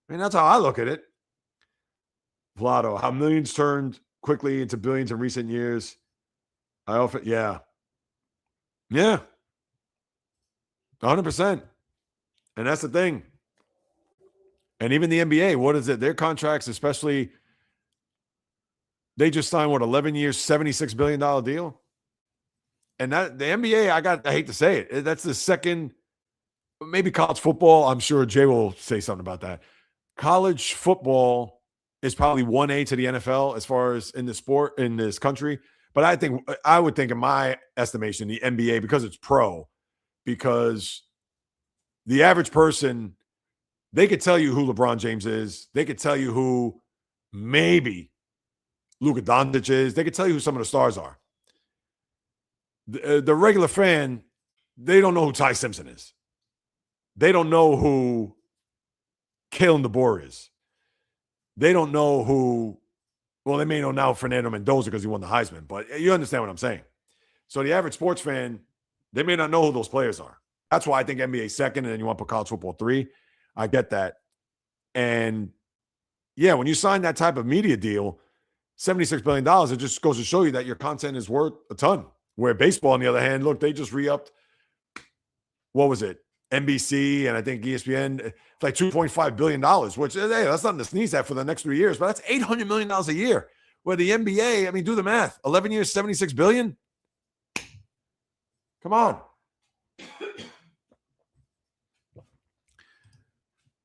I mean, that's how I look at it. Vlado, how millions turned quickly into billions in recent years. Yeah, 100%. And that's the thing. And even the NBA, what is it? Their contracts, especially, they just signed, 11 years, $76 billion deal? And that the NBA, I hate to say it, that's the second, maybe college football. I'm sure Jay will say something about that. College football is probably 1A to the NFL as far as in the sport in this country. But I would think in my estimation, the NBA, because it's pro, because the average person They could tell you who LeBron James is. They could tell you who maybe Luka Doncic is. They could tell you who some of the stars are. The regular fan, they don't know who Ty Simpson is. They don't know who Kalen DeBoer is. They don't know who, well, they may know now Fernando Mendoza because he won the Heisman, but you understand what I'm saying. So the average sports fan, they may not know who those players are. That's why I think NBA second, and then you want to put college football 3. I get that. And yeah, when you sign that type of media deal, $76 billion, it just goes to show you that your content is worth a ton. Where baseball, on the other hand, look, they just re-upped, what was it? NBC and I think ESPN, like $2.5 billion, which, hey, that's nothing to sneeze at for the next 3 years, but that's $800 million a year. Where the NBA, I mean, do the math. 11 years, $76 billion? Come on.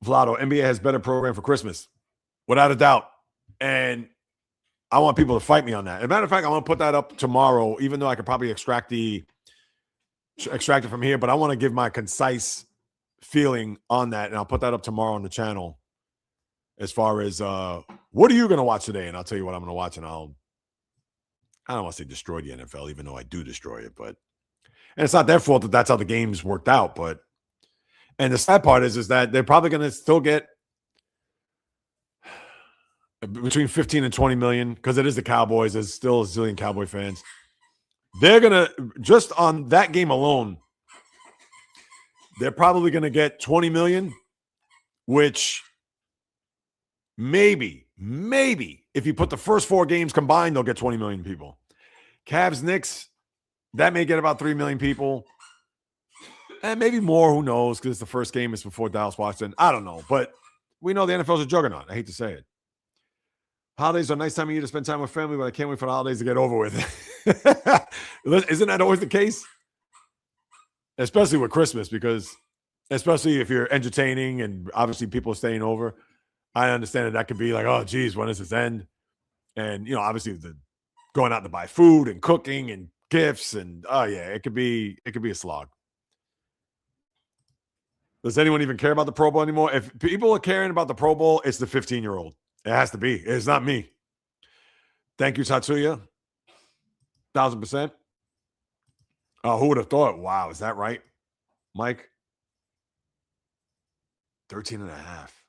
Vlado, NBA has better program for Christmas. Without a doubt. And I want people to fight me on that. As a matter of fact, I want to put that up tomorrow, even though I could probably extract it from here, but I want to give my concise feeling on that, and I'll put that up tomorrow on the channel as far as what are you going to watch today? And I'll tell you what I'm going to watch, and I don't want to say destroy the NFL, even though I do destroy it, but and it's not their fault that that's how the games worked out, but and the sad part is that they're probably going to still get between 15 and 20 million because it is the Cowboys. There's still a zillion Cowboy fans. They're going to, just on that game alone, they're probably going to get 20 million, which maybe, if you put the first 4 games combined, they'll get 20 million people. Cavs, Knicks, that may get about 3 million people. And maybe more, who knows, because the first game is before Dallas, Washington. I don't know, but we know the NFL's a juggernaut. I hate to say it. Holidays are a nice time of year to spend time with family, but I can't wait for the holidays to get over with. Isn't that always the case? Especially with Christmas, because especially if you're entertaining and obviously people are staying over, I understand that could be like, oh, geez, when does this end? And, you know, obviously the going out to buy food and cooking and gifts and, oh, yeah, it could be a slog. Does anyone even care about the Pro Bowl anymore? If people are caring about the Pro Bowl, it's the 15-year-old. It has to be. It's not me. Thank you, Tatsuya. 1,000%. Who would have thought? Wow, is that right, Mike? 13 and a half.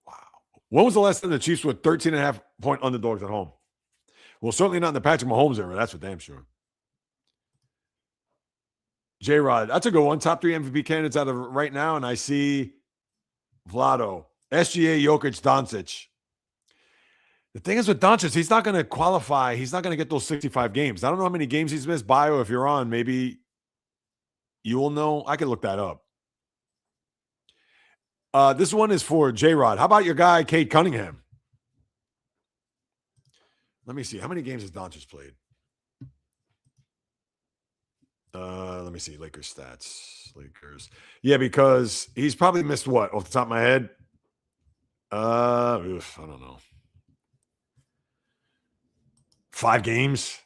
Wow. When was the last time the Chiefs were 13 and a half point underdogs at home? Well, certainly not in the Patrick Mahomes era. That's for damn sure. J-Rod, that's a good one. Top 3 MVP candidates out of right now, and I see Vlado, SGA, Jokic, Doncic. The thing is with Doncic, he's not going to qualify. He's not going to get those 65 games. I don't know how many games he's missed. Bio, if you're on, maybe you will know. I can look that up. This one is for J-Rod. How about your guy, Cade Cunningham? Let me see. How many games has Doncic played? Let me see. Lakers stats. Lakers. Yeah, because he's probably missed what? Off the top of my head? I don't know. 5 games.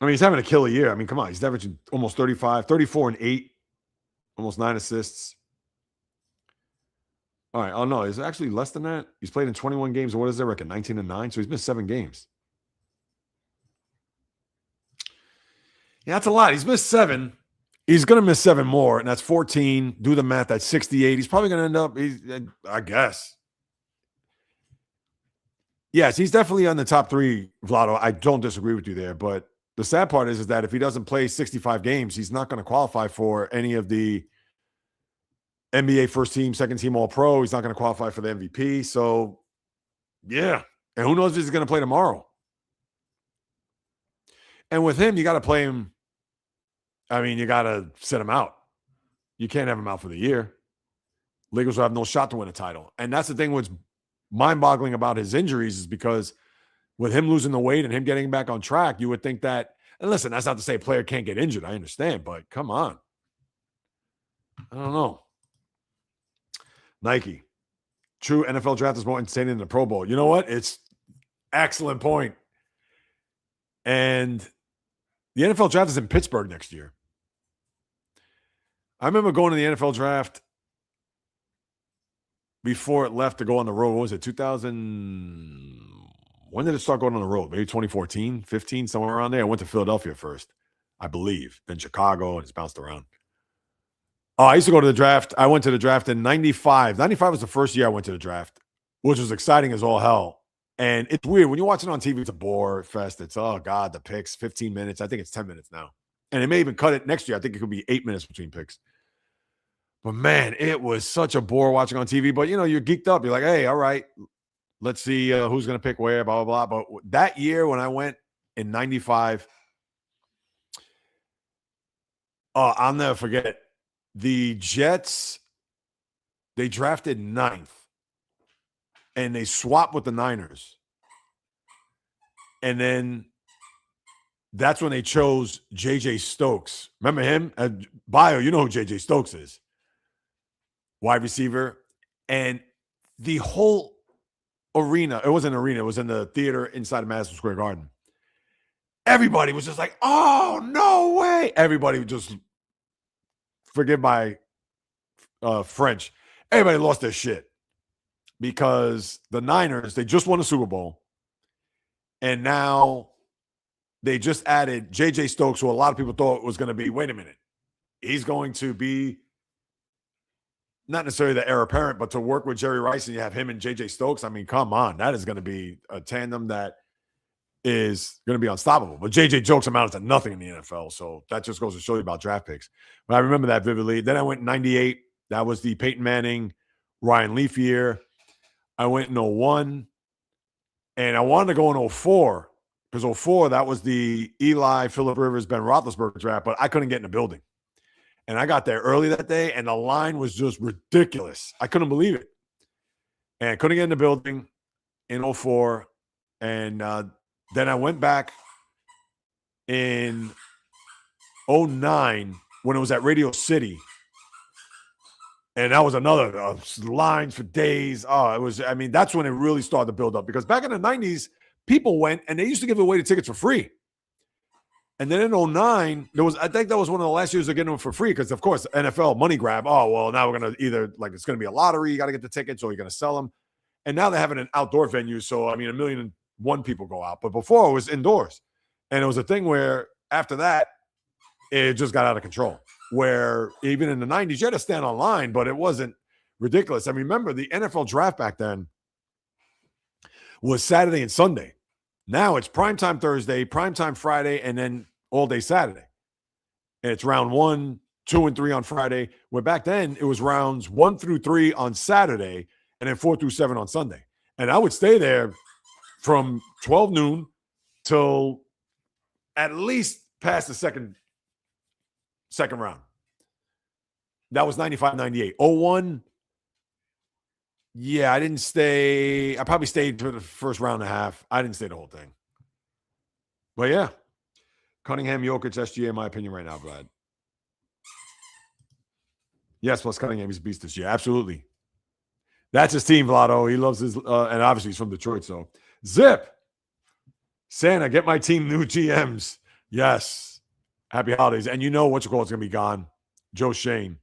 I mean, he's having a killer year. I mean, come on. He's averaging almost 35, 34 and 8, almost 9 assists. All right. Oh, no. It's actually less than that. He's played in 21 games. And what is their record? 19 and 9. So he's missed 7 games. Yeah, that's a lot. He's missed 7. He's going to miss 7 more, and that's 14. Do the math. That's 68. He's probably going to end up, I guess. Yes, he's definitely on the top 3, Vlado. I don't disagree with you there, but the sad part is that if he doesn't play 65 games, he's not going to qualify for any of the NBA first team, second team All-Pro. He's not going to qualify for the MVP. So, yeah. And who knows if he's going to play tomorrow. And with him, you got to play him. I mean, you got to sit him out. You can't have him out for the year. Lakers will have no shot to win a title. And that's the thing what's mind-boggling about his injuries is because with him losing the weight and him getting back on track, you would think that, and listen, that's not to say a player can't get injured. I understand, but come on. I don't know. Nike. True NFL draft is more entertaining than the Pro Bowl. You know what? It's excellent point. And the NFL draft is in Pittsburgh next year. I remember going to the NFL draft before it left to go on the road. What was it, 2000? When did it start going on the road? Maybe 2014, 15, somewhere around there. I went to Philadelphia first, I believe, then Chicago, and it's bounced around. Oh, I used to go to the draft. I went to the draft in 95. 95 was the first year I went to the draft, which was exciting as all hell. And it's weird. When you watch it on TV, it's a bore fest. It's, oh, God, the picks, 15 minutes. I think it's 10 minutes now. And they may even cut it next year. I think it could be 8 minutes between picks. But, man, it was such a bore watching on TV. But, you're geeked up. You're like, hey, all right, let's see who's going to pick where, blah, blah, blah. But that year when I went in 95, I'll never forget it. The Jets, they drafted 9th. And they swapped with the Niners. And then that's when they chose J.J. Stokes. Remember him? Bio, you know who J.J. Stokes is. Wide receiver. And the whole arena, it wasn't an arena, it was in the theater inside of Madison Square Garden. Everybody was just like, oh, no way. Everybody just, forgive my French, everybody lost their shit. Because the Niners, they just won a Super Bowl. And now they just added J.J. Stokes, who a lot of people thought was going to be, wait a minute, he's going to be not necessarily the heir apparent, but to work with Jerry Rice and you have him and J.J. Stokes. I mean, come on. That is going to be a tandem that is going to be unstoppable. But J.J. Stokes amounted to nothing in the NFL. So that just goes to show you about draft picks. But I remember that vividly. Then I went in 98. That was the Peyton Manning, Ryan Leaf year. I went in 01, and I wanted to go in 04 because 04, that was the Eli, Phillip Rivers, Ben Roethlisberger draft, but I couldn't get in the building. And I got there early that day, and the line was just ridiculous. I couldn't believe it. And I couldn't get in the building in 04. And then I went back in 09 when it was at Radio City. And that was another lines for days. Oh, it was, that's when it really started to build up. Because back in the 90s, people went and they used to give away the tickets for free. And then in 09, I think that was one of the last years of getting them for free. Because, of course, NFL money grab. Oh, well, now we're going to either, it's going to be a lottery. You got to get the tickets or you're going to sell them. And now they have it in outdoor venues. So, 1,000,001 people go out. But before it was indoors. And it was a thing where after that, it just got out of control. Where even in the 90s, you had to stand online, but it wasn't ridiculous. Remember, the NFL draft back then was Saturday and Sunday. Now it's primetime Thursday, primetime Friday, and then all day Saturday. And it's round 1, 2, and 3 on Friday, where back then it was rounds 1 through 3 on Saturday, and then 4 through 7 on Sunday. And I would stay there from 12 noon till at least past the second round. That was 95, 98. 01, yeah, I didn't stay. I probably stayed for the first round and a half. I didn't stay the whole thing. But yeah, Cunningham, Jokic, SGA, in my opinion right now, Vlad. Yes, plus Cunningham, he's a beast this year. Absolutely. That's his team, Vlado. He loves his, and obviously he's from Detroit, so. Zip. Santa, get my team new GMs. Yes. Happy holidays. And you know what you call it's going to be gone. Joe Shane.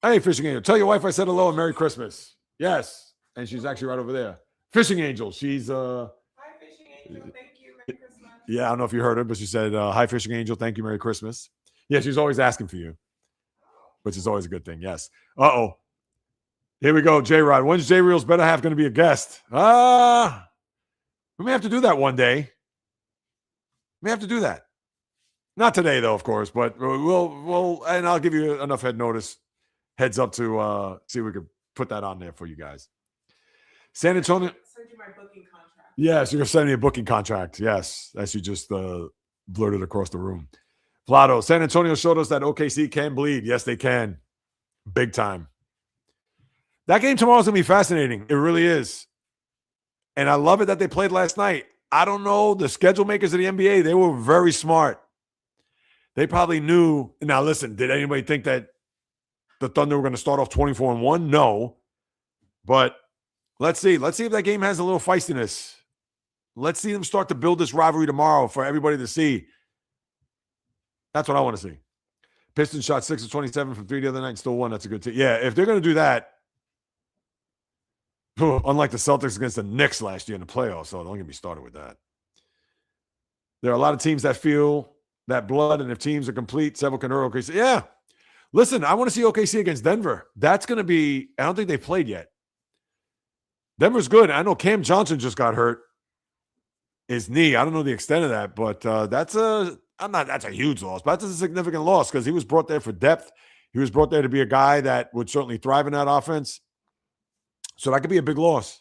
Hey, Fishing Angel. Tell your wife I said hello and Merry Christmas. Yes. And she's actually right over there. Fishing Angel. She's
Hi, Fishing Angel. Thank you. Merry Christmas.
Yeah, I don't know if you heard her, but she said, hi, Fishing Angel. Thank you. Merry Christmas. Yeah, she's always asking for you, which is always a good thing. Yes. Uh-oh. Here we go, J-Rod. When's J-Reel's better half going to be a guest? We may have to do that one day. We have to do that. Not today, though, of course, but we'll and I'll give you enough heads up to see if we could put that on there for you guys. San Antonio.
Send you my booking contract.
Yes, you're going to send me a booking contract. Yes, as you just blurted across the room. Vlado, San Antonio showed us that OKC can bleed. Yes, they can. Big time. That game tomorrow is going to be fascinating. It really is. And I love it that they played last night. I don't know. The schedule makers of the NBA, they were very smart. They probably knew. Now, listen, did anybody think that the Thunder were going to start off 24-1? No. But let's see. Let's see if that game has a little feistiness. Let's see them start to build this rivalry tomorrow for everybody to see. That's what I want to see. Pistons shot 6 of 27 from 3 the other night and still won. That's a good team. Yeah, if they're going to do that, unlike the Celtics against the Knicks last year in the playoffs, so don't get me started with that. There are a lot of teams that feel that blood, and if teams are complete, several can hurt OKC. Yeah. Listen, I want to see OKC against Denver. That's going to be, I don't think they've played yet. Denver's good. I know Cam Johnson just got hurt. His knee. I don't know the extent of that, but that's a huge loss, but that's a significant loss because he was brought there for depth. He was brought there to be a guy that would certainly thrive in that offense. So that could be a big loss.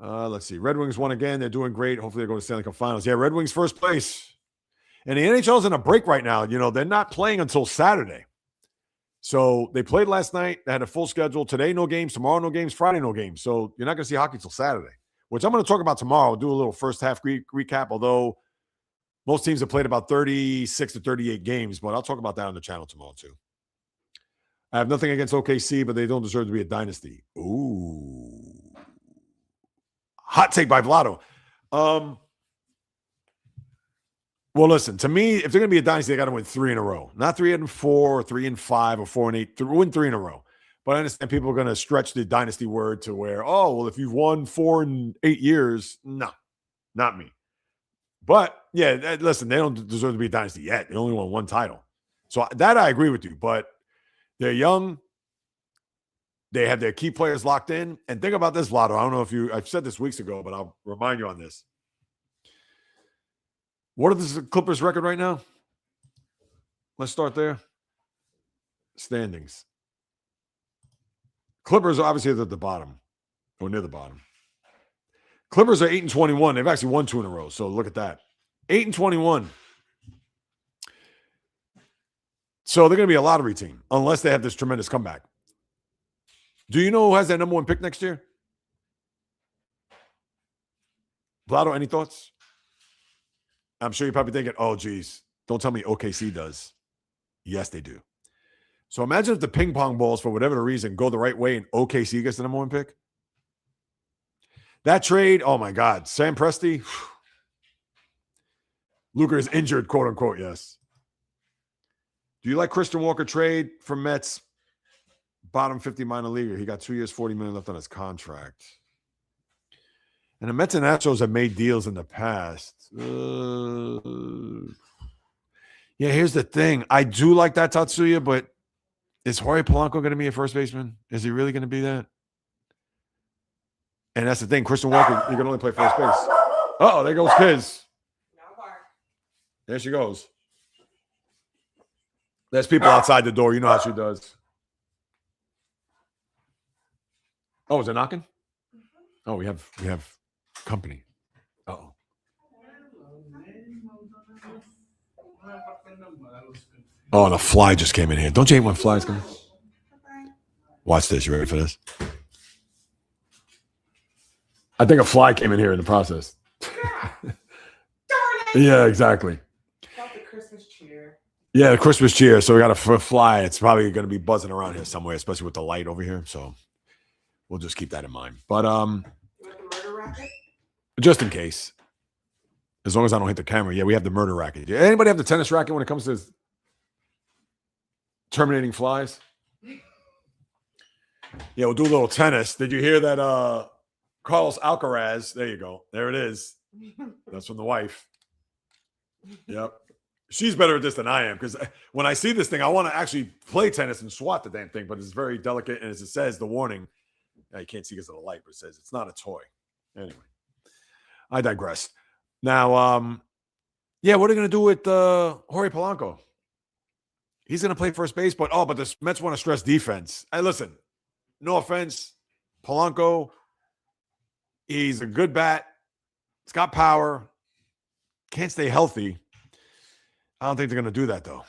Let's see. Red Wings won again. They're doing great. Hopefully they go to Stanley Cup Finals. Yeah, Red Wings first place. And the NHL's in a break right now. You know, they're not playing until Saturday. So they played last night. They had a full schedule. Today, no games. Tomorrow, no games. Friday, no games. So you're not going to see hockey until Saturday, which I'm going to talk about tomorrow. I'll do a little first half recap, although most teams have played about 36 to 38 games, but I'll talk about that on the channel tomorrow too. I have nothing against OKC, but they don't deserve to be a dynasty. Ooh. Hot take by Vlado. Well, listen, to me, if they're going to be a dynasty, they got to win 3 in a row. Not 3 and 4, or 3 and 5, or 4 and 8. Win 3 in a row. But I understand people are going to stretch the dynasty word to where, oh, well, if you've won 4 in 8 years, no, not me. But, yeah, listen, they don't deserve to be a dynasty yet. They only won 1 title. So that I agree with you. But they're young. They have their key players locked in. And think about this, Vlado. I don't know if I've said this weeks ago, but I'll remind you on this. What is the Clippers record right now? Let's start there. Standings. Clippers are obviously at the bottom or near the bottom. Clippers are 8-21. They've actually won 2 in a row. So look at that. 8-21. So they're going to be a lottery team unless they have this tremendous comeback. Do you know who has that number 1 pick next year? Vlado, any thoughts? I'm sure you're probably thinking, oh, geez, don't tell me OKC does. Yes, they do. So imagine if the ping pong balls, for whatever the reason, go the right way and OKC gets the number 1 pick. That trade, oh, my God. Sam Presti. Luka is injured, quote unquote, yes. Do you like Christian Walker trade from Mets? Bottom 50 minor leaguer. He got 2 years, $40 million left on his contract. And the Mets and Astros have made deals in the past. Yeah, here's the thing. I do like that Tatsuya, but is Jorge Polanco going to be a first baseman? Is he really going to be that? And that's the thing. Christian Walker, he can only play first base. Uh-oh, there goes Kiz. There she goes. There's people outside the door. You know how she does. Oh, is it knocking? Oh, we have company. Uh-oh. Oh, and a fly just came in here. Don't you hate when flies come in? Watch this. You ready for this? I think a fly came in here in the process. Yeah, exactly.
Got the Christmas cheer.
Yeah, the Christmas cheer. So we got a fly. It's probably going to be buzzing around here somewhere, especially with the light over here. So we'll just keep that in mind. But
You want the murder racket?
just in case, as long as I don't hit the camera. Yeah, we have the murder racket. Anybody have the tennis racket when it comes to terminating flies? Yeah, we'll do a little tennis. Did you hear that? Carlos Alcaraz. There you go. There it is. That's from the wife. Yep. She's better at this than I am because when I see this thing, I want to actually play tennis and swat the damn thing, but it's very delicate. And as it says, the warning, you can't see because of the light, but it says it's not a toy. Anyway, I digress. Now, yeah, what are they going to do with Jorge Polanco? He's going to play first base, but the Mets want to stress defense. Hey, listen, no offense, Polanco, he's a good bat. He's got power. Can't stay healthy. I don't think they're going to do that, though.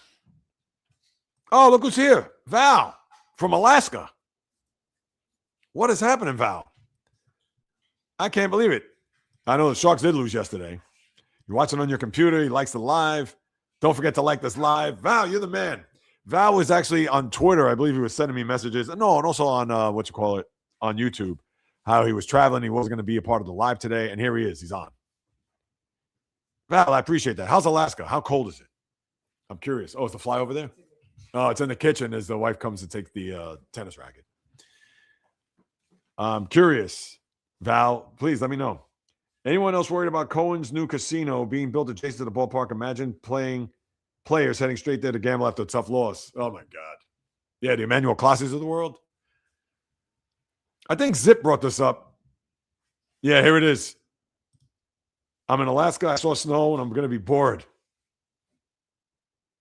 Oh, look who's here. Val from Alaska. What is happening, Val? I can't believe it. I know the Sharks did lose yesterday. You're watching on your computer. He likes the live. Don't forget to like this live. Val, you're the man. Val was actually on Twitter. I believe he was sending me messages. No, and also on, on YouTube, how he was traveling. He wasn't going to be a part of the live today, and here he is. He's on. Val, I appreciate that. How's Alaska? How cold is it? I'm curious. Oh, it's the fly over there? Oh, it's in the kitchen as the wife comes to take the tennis racket. I'm curious. Val, please let me know. Anyone else worried about Cohen's new casino being built adjacent to the ballpark? Imagine players heading straight there to gamble after a tough loss. Oh, my God. Yeah, the Emmanuel Classes of the world. I think Zip brought this up. Yeah, here it is. I'm in Alaska. I saw snow, and I'm going to be bored.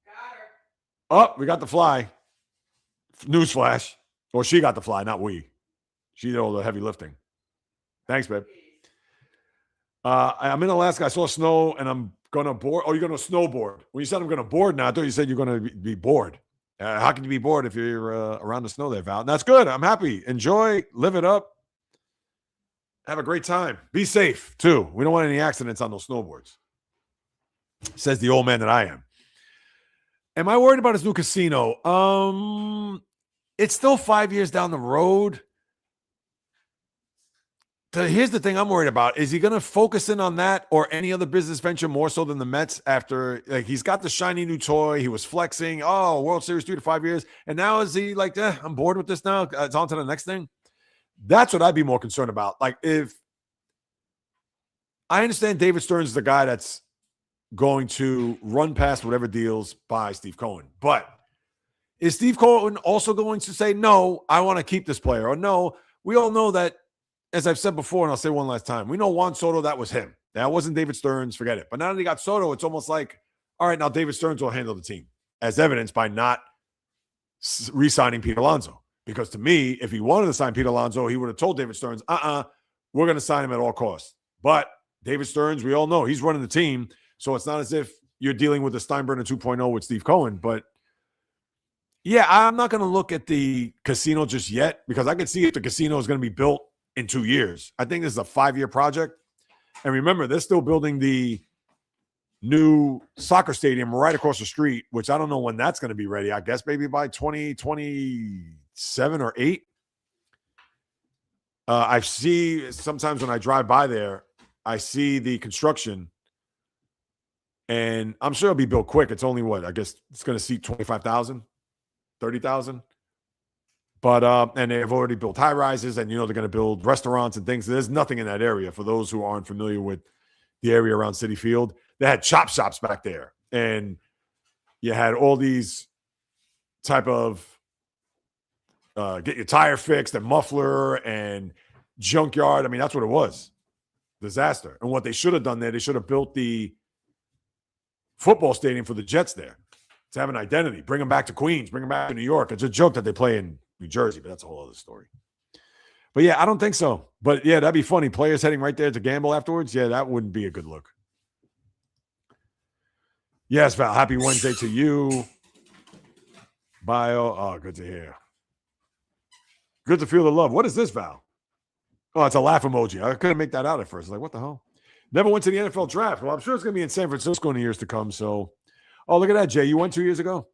Got her.
Oh, we got the fly. Newsflash. Or she got the fly, not we. She did all the heavy lifting. Thanks, babe. I'm in Alaska. I saw snow, and I'm going to board. Oh, you're going to snowboard. When you said I'm going to board now, I thought you said you're going to be bored. How can you be bored if you're around the snow there, Val? And that's good. I'm happy. Enjoy. Live it up. Have a great time. Be safe, too. We don't want any accidents on those snowboards. Says the old man that I am. Am I worried about his new casino? It's still 5 years down the road. Here's the thing I'm worried about. Is he going to focus in on that or any other business venture more so than the Mets after, like, he's got the shiny new toy. He was flexing. Oh, World Series 3 to 5 years. And now is he like, I'm bored with this now. It's on to the next thing. That's what I'd be more concerned about. Like, if I understand David Stearns is the guy that's going to run past whatever deals by Steve Cohen. But is Steve Cohen also going to say, no, I want to keep this player? Or no, we all know that, as I've said before, and I'll say one last time, we know Juan Soto, that was him. That wasn't David Stearns, forget it. But now that he got Soto, it's almost like, all right, now David Stearns will handle the team, as evidenced by not re-signing Pete Alonso. Because to me, if he wanted to sign Pete Alonso, he would have told David Stearns, we're going to sign him at all costs. But David Stearns, we all know, he's running the team, so it's not as if you're dealing with the Steinbrenner 2.0 with Steve Cohen. But yeah, I'm not going to look at the casino just yet because I can see if the casino is going to be built in 2 years. I think this is a 5-year project. And remember, they're still building the new soccer stadium right across the street, which I don't know when that's going to be ready. I guess maybe by 2027 or 8. I see sometimes when I drive by there, I see the construction, and I'm sure it'll be built quick. It's only what? I guess it's going to seat 25,000, 30,000. But and they've already built high rises, and they're going to build restaurants and things. There's nothing in that area for those who aren't familiar with the area around Citi Field. They had chop shops back there, and you had all these type of get your tire fixed and muffler and junkyard. I mean, that's what it was. Disaster. And what they should have done there, they should have built the football stadium for the Jets there to have an identity. Bring them back to Queens. Bring them back to New York. It's a joke that they play in New Jersey, but that's a whole other story. But yeah, I don't think so. But yeah, that'd be funny. Players heading right there to gamble afterwards. Yeah, that wouldn't be a good look. Yes, Val. Happy Wednesday to you. Bio. Oh, good to hear. Good to feel the love. What is this, Val? Oh, it's a laugh emoji. I couldn't make that out at first. Like, what the hell? Never went to the NFL draft. Well, I'm sure it's going to be in San Francisco in the years to come. So, oh, look at that, Jay. You went 2 years ago?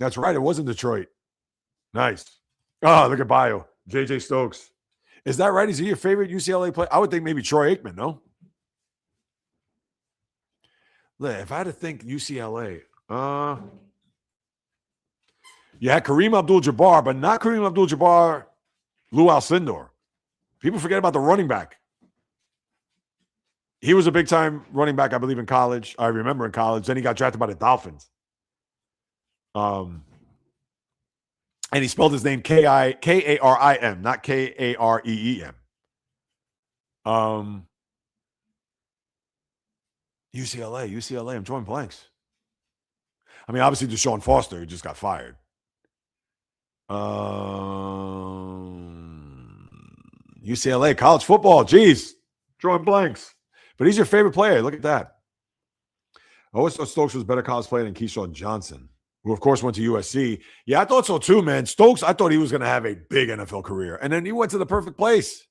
That's right. It was in Detroit. Nice. Oh, look at bio. JJ Stokes. Is that right? Is he your favorite UCLA player? I would think maybe Troy Aikman, no? If I had to think UCLA, you had Kareem Abdul-Jabbar, but not Kareem Abdul-Jabbar, Lou Alcindor. People forget about the running back. He was a big-time running back, I believe, in college. I remember in college. Then he got drafted by the Dolphins. And he spelled his name K-A-R-I-M, not K-A-R-E-E-M. UCLA. I'm drawing blanks. I mean, obviously, Deshaun Foster, he just got fired. UCLA, college football. Geez, drawing blanks. But he's your favorite player. Look at that. I always thought Stokes was a better college player than Keyshawn Johnson, who, of course, went to USC. Yeah, I thought so too, man. Stokes, I thought he was going to have a big NFL career. And then he went to the perfect place.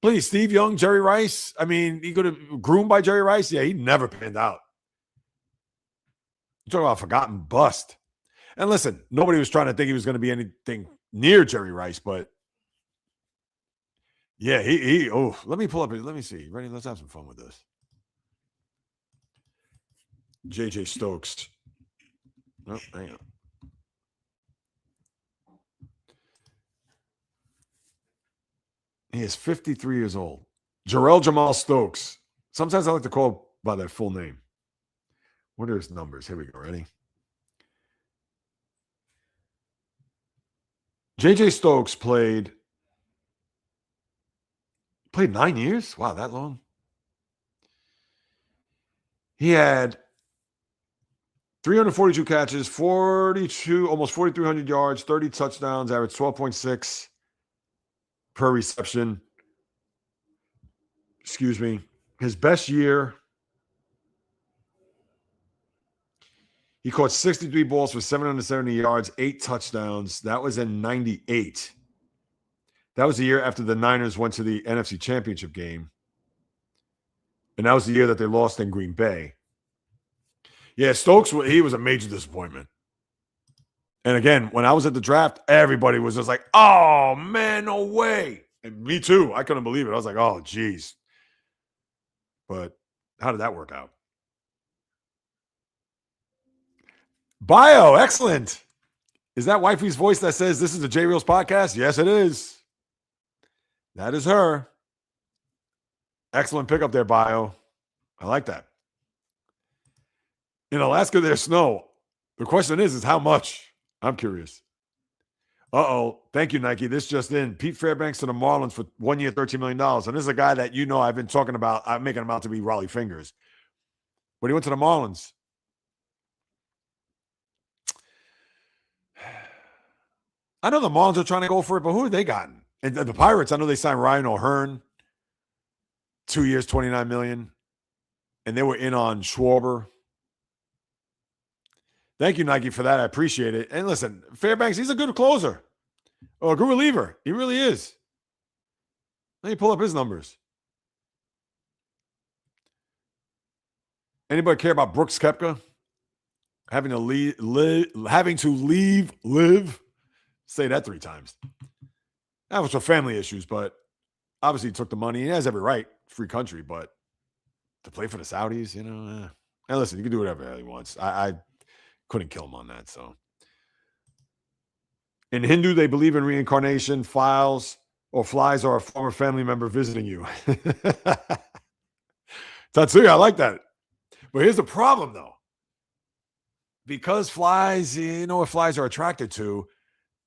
Please, Steve Young, Jerry Rice. I mean, he could have groomed by Jerry Rice. Yeah, he never panned out. You talk about a forgotten bust. And listen, nobody was trying to think he was going to be anything near Jerry Rice, but yeah, let me pull up. Let me see. Ready? Let's have some fun with this. JJ Stokes. Oh, hang on. He is 53 years old. Jarrell Jamal Stokes. Sometimes I like to call by their full name. What are his numbers? Here we go. Ready? JJ Stokes played 9 years. Wow, that long. He had 342 catches, 42, almost 4,300 yards, 30 touchdowns, average 12.6 per reception. Excuse me. His best year, he caught 63 balls for 770 yards, 8 touchdowns. That was in 98. That was the year after the Niners went to the NFC Championship game. And that was the year that they lost in Green Bay. Yeah, Stokes, he was a major disappointment. And again, when I was at the draft, everybody was just like, oh, man, no way. And me too. I couldn't believe it. I was like, oh, geez. But how did that work out? Bio, excellent. Is that wifey's voice that says this is the J Reels podcast? Yes, it is. That is her. Excellent pickup there, Bio. I like that. In Alaska, there's snow. The question is how much? I'm curious. Uh-oh. Thank you, Nike. This just in. Pete Fairbanks to the Marlins for 1 year, $13 million. And this is a guy that I've been talking about. I'm making him out to be Raleigh Fingers. But he went to the Marlins. I know the Marlins are trying to go for it, but who have they gotten? And the Pirates, I know they signed Ryan O'Hearn. 2 years, $29 million. And they were in on Schwarber. Thank you, Nike, for that. I appreciate it. And listen, Fairbanks, he's a good closer. Or a good reliever. He really is. Let me pull up his numbers. Anybody care about Brooks Koepka? Having to live. Say that 3 times. That was for family issues, but obviously he took the money. He has every right. Free country, but to play for the Saudis, And listen, you can do whatever he wants. I couldn't kill him on that. So, in Hindu, they believe in reincarnation. Flies are a former family member visiting you. Tatsuya, I like that. But here's the problem, though. Because flies, what flies are attracted to.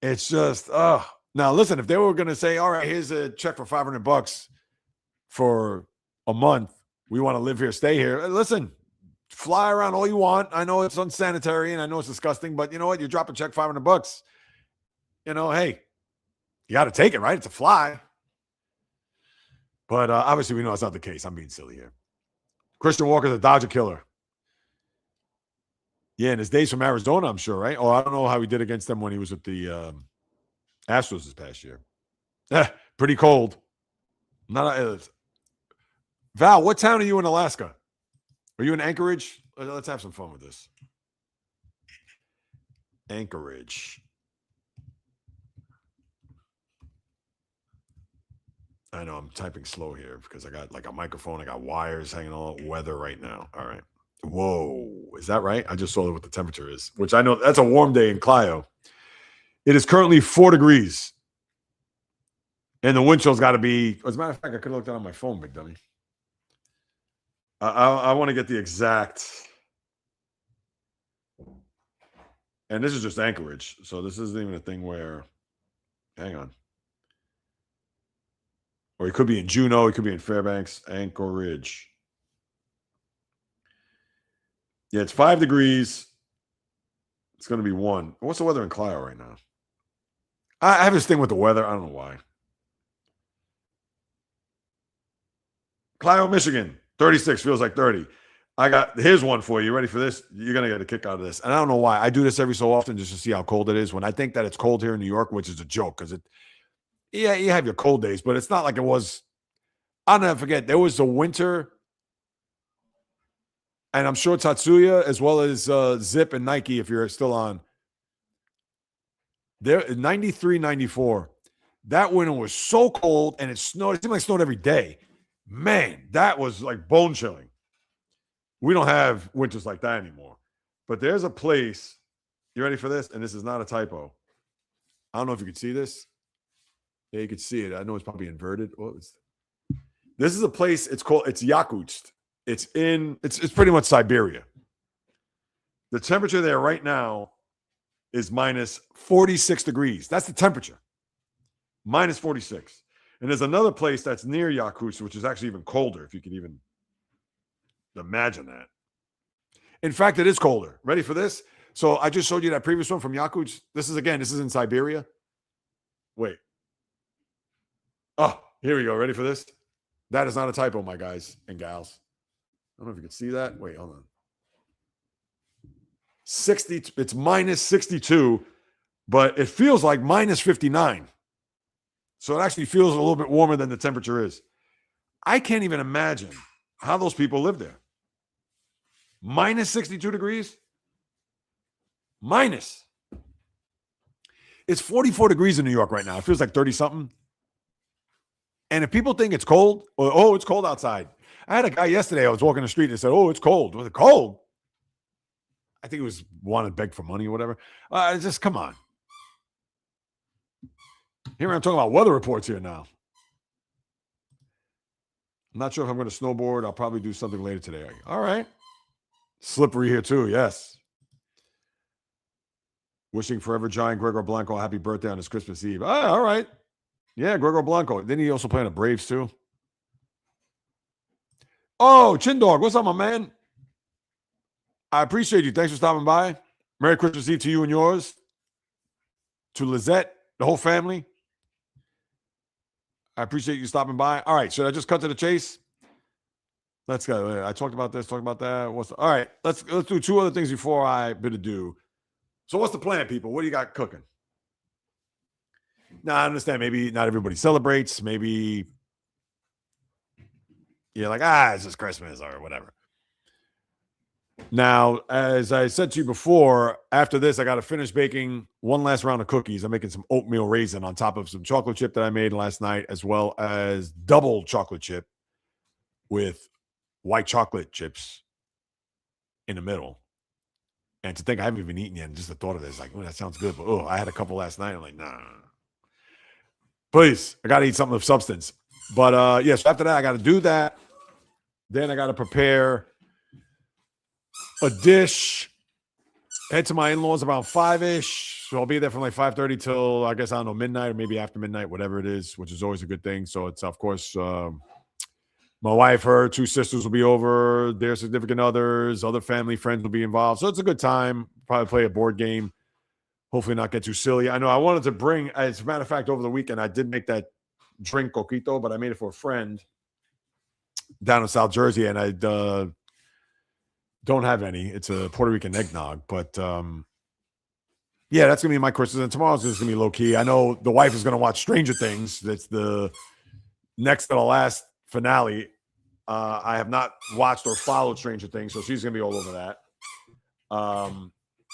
It's just, Now, listen, if they were going to say, all right, here's a check for $500 for a month. We want to live here, stay here. Listen, fly around all you want. I know it's unsanitary and I know it's disgusting, but you know what? You drop a check $500. Hey, you got to take it, right? It's a fly. But obviously, we know it's not the case. I'm being silly here. Christian Walker's a Dodger killer. Yeah, and his days from Arizona, I'm sure, right? I don't know how he did against them when he was with the Astros this past year. Pretty cold. Val, what town are you in Alaska? Are you in Anchorage? Let's have some fun with this. Anchorage. I know I'm typing slow here because I got like a microphone. I got wires hanging all weather right now. All right. Whoa. Is that right? I just saw what the temperature is, which I know that's a warm day in Clio. It is currently 4 degrees. And the wind chill's got to be, as a matter of fact, I could have looked down on my phone, big dummy. I want to get the exact. And this is just Anchorage. So this isn't even a thing where, hang on. Or it could be in Juneau. It could be in Fairbanks. Anchorage. Yeah, it's 5 degrees. It's going to be 1. What's the weather in Clio right now? I have this thing with the weather. I don't know why. Clio, Michigan. 36 feels like 30. Here's one for you. You ready for this? You're going to get a kick out of this. And I don't know why. I do this every so often just to see how cold it is. When I think that it's cold here in New York, which is a joke because you have your cold days, but it's not like it was. I'll never forget. There was a winter, and I'm sure Tatsuya as well as Zip and Nike, if you're still on. There, 93, 94. That winter was so cold, and it snowed. It seemed like it snowed every day. Man, that was like bone chilling. We don't have winters like that anymore. But there's a place You ready for this? And this is not a typo. I don't know if you can see this. Yeah, you can see it. I know it's probably inverted. This is a place. It's Yakutsk. It's pretty much Siberia. The temperature there right now is minus 46 degrees. That's the temperature. Minus 46. And there's another place that's near Yakutsk, which is actually even colder, if you can even imagine that. In fact, it is colder. Ready for this? So I just showed you that previous one from Yakutsk. This is in Siberia. Wait. Oh, here we go. Ready for this? That is not a typo, my guys and gals. I don't know if you can see that. Wait, hold on. 60, it's minus 62, but it feels like minus 59. So it actually feels a little bit warmer than the temperature is. I can't even imagine how those people live there. Minus 62 degrees? Minus. It's 44 degrees in New York right now. It feels like 30 something. And if people think it's cold, or, it's cold outside. I had a guy yesterday, I was walking the street and said, it's cold. Was it cold? I think it was wanted to beg for money or whatever. Just come on. Here I'm talking about weather reports here now. I'm not sure if I'm going to snowboard. I'll probably do something later today. All right. Slippery here too. Yes. Wishing Forever Giant Gregor Blanco a happy birthday on his Christmas Eve. All right. Yeah, Gregor Blanco. Didn't he also play on the Braves too? Oh, Chin Dog. What's up, my man? I appreciate you. Thanks for stopping by. Merry Christmas Eve to you and yours. To Lizette, the whole family. I appreciate you stopping by. All right. Should I just cut to the chase? Let's go. I talked about this, talked about that. All right. Let's do two other things before I bid adieu. So what's the plan, people? What do you got cooking? Now, I understand maybe not everybody celebrates. Maybe you're like, it's just Christmas or whatever. Now, as I said to you before, after this, I got to finish baking one last round of cookies. I'm making some oatmeal raisin on top of some chocolate chip that I made last night, as well as double chocolate chip with white chocolate chips in the middle. And to think I haven't even eaten yet, and just the thought of this, like, that sounds good. But I had a couple last night. I'm like, nah. Please, I got to eat something of substance. But so after that, I got to do that. Then I got to prepare a dish. Head to my in-laws about 5-ish. So I'll be there from like 5:30 till, I guess, I don't know, midnight or maybe after midnight, whatever it is, which is always a good thing. So it's, of course, my wife, her two sisters will be over, their significant others, other family friends will be involved. So it's a good time. Probably play a board game. Hopefully not get too silly. I know I wanted to bring, as a matter of fact, over the weekend, I did make that drink coquito, but I made it for a friend down in South Jersey, and I don't have any. It's a Puerto Rican eggnog, but that's going to be my Christmas. And tomorrow's just going to be low key. I know the wife is going to watch Stranger Things. That's the next to the last finale. I have not watched or followed Stranger Things, so she's going to be all over that.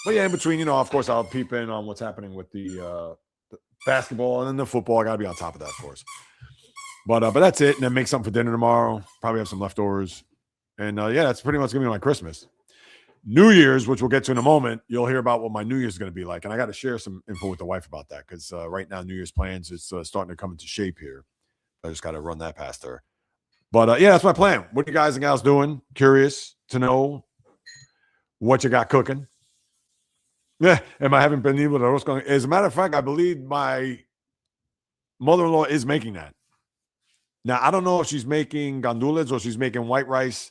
But in between, of course, I'll peep in on what's happening with the basketball and then the football. I got to be on top of that, of course. But that's it. And then make something for dinner tomorrow. Probably have some leftovers. And that's pretty much going to be my Christmas. New Year's, which we'll get to in a moment, you'll hear about what my New Year's is going to be like. And I got to share some info with the wife about that because right now, New Year's plans is starting to come into shape here. I just got to run that past her. But that's my plan. What are you guys and gals doing? Curious to know what you got cooking. Yeah, am I having been able to roast? As a matter of fact, I believe my mother-in-law is making that. Now, I don't know if she's making gandules or she's making white rice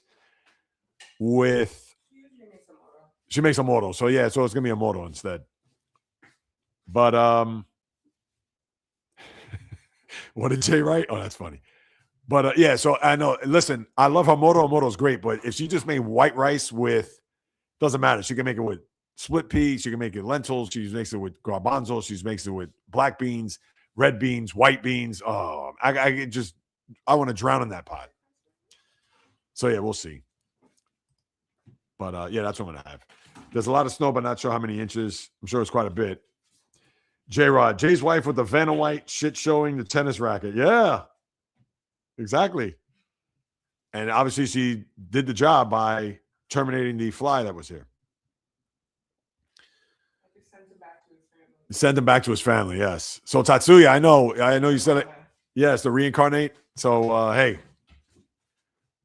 with. She makes a moro. So, so it's going to be a moro instead. But, what did Jay write? Oh, that's funny. But, so I know. Listen, I love her moro. Moro's great. But if she just made white rice with, doesn't matter. She can make it with split peas. She can make it lentils. She makes it with garbanzos. She makes it with black beans, red beans, white beans. Oh, I want to drown in that pot. So, we'll see. But, that's what I'm going to have. There's a lot of snow, but not sure how many inches. I'm sure it's quite a bit. J-Rod, Jay's wife with the Vanna White shit showing the tennis racket. Yeah, exactly. And obviously she did the job by terminating the fly that was here. Send him back to his family. Yes. So Tatsuya, I know you said it. Yes, to reincarnate. So hey,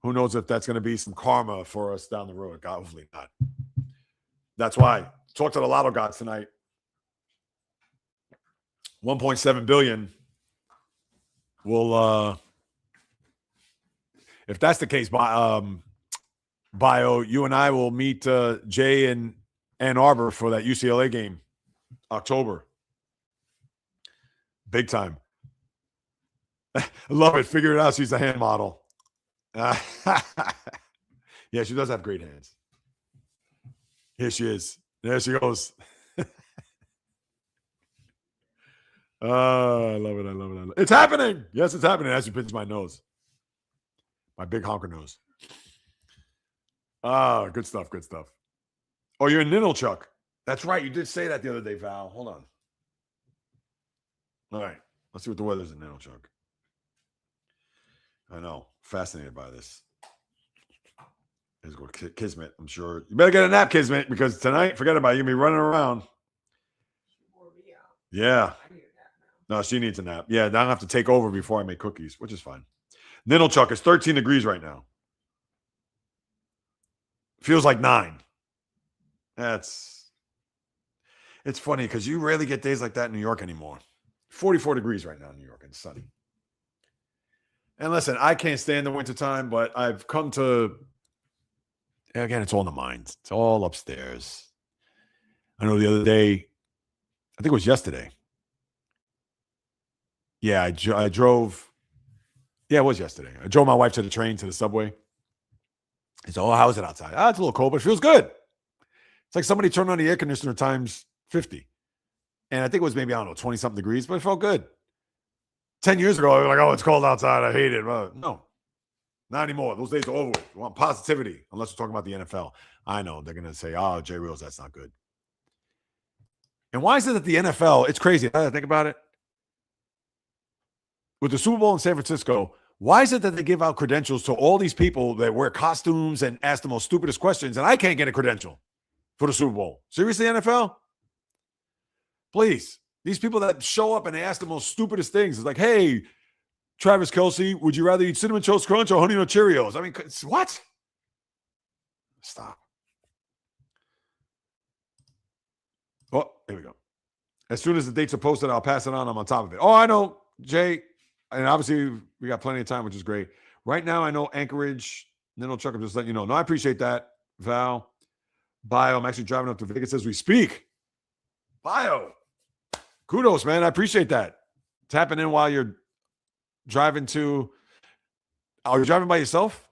who knows if that's going to be some karma for us down the road? God, hopefully not. That's why talk to the lotto gods tonight. 1.7 billion. Will if that's the case, Bio, you and I will meet Jay in Ann Arbor for that UCLA game, October. Big time. I love it. Figure it out. She's a hand model. Yeah, she does have great hands. Here she is. There she goes. I love it. I love it. I love it. It's happening. Yes, it's happening. As you pinch my nose. My big honker nose. Ah, good stuff. Good stuff. Oh, you're in Ninilchuk. That's right. You did say that the other day, Val. Hold on. All right. Let's see what the weather's in Ninilchuk. I know. Fascinated by this. Let's go Kismet. I'm sure. You better get a nap, Kismet, because tonight, forget about it. You're going to be running around. Yeah. No, she needs a nap. Yeah, then I'll have to take over before I make cookies, which is fine. Ninilchuk is 13 degrees right now. Feels like 9. It's funny because you rarely get days like that in New York anymore. 44 degrees right now in New York and sunny. And listen, I can't stand the wintertime, but I've come to, again, it's all in the mind. It's all upstairs. I know the other day, I think it was yesterday. Yeah, I drove. Yeah, it was yesterday. I drove my wife to the train, to the subway. I said, oh, how is it outside? It's a little cold, but it feels good. It's like somebody turned on the air conditioner times 50. And I think it was maybe, I don't know, 20-something degrees, but it felt good. 10 years ago, I was like, oh, it's cold outside. I hate it. No, not anymore. Those days are over with. We want positivity, unless we're talking about the NFL. I know. They're going to say, oh, Jay Reels, that's not good. And why is it that the NFL, it's crazy. I think about it. With the Super Bowl in San Francisco, why is it that they give out credentials to all these people that wear costumes and ask the most stupidest questions, and I can't get a credential for the Super Bowl? Seriously, NFL? Please. These people that show up and they ask the most stupidest things. It's like, hey, Travis Kelce, would you rather eat Cinnamon Toast Crunch or Honey Nut Cheerios? I mean, what? Stop. Oh, here we go. As soon as the dates are posted, I'll pass it on. I'm on top of it. Oh, I know, Jay. And obviously, we got plenty of time, which is great. Right now, I know Anchorage, Ninilchuk, I'm just letting you know. No, I appreciate that, Val. Bio, I'm actually driving up to Vegas as we speak. Bio. Kudos, man. I appreciate that. Tapping in while you're driving to. Oh, you're driving by yourself?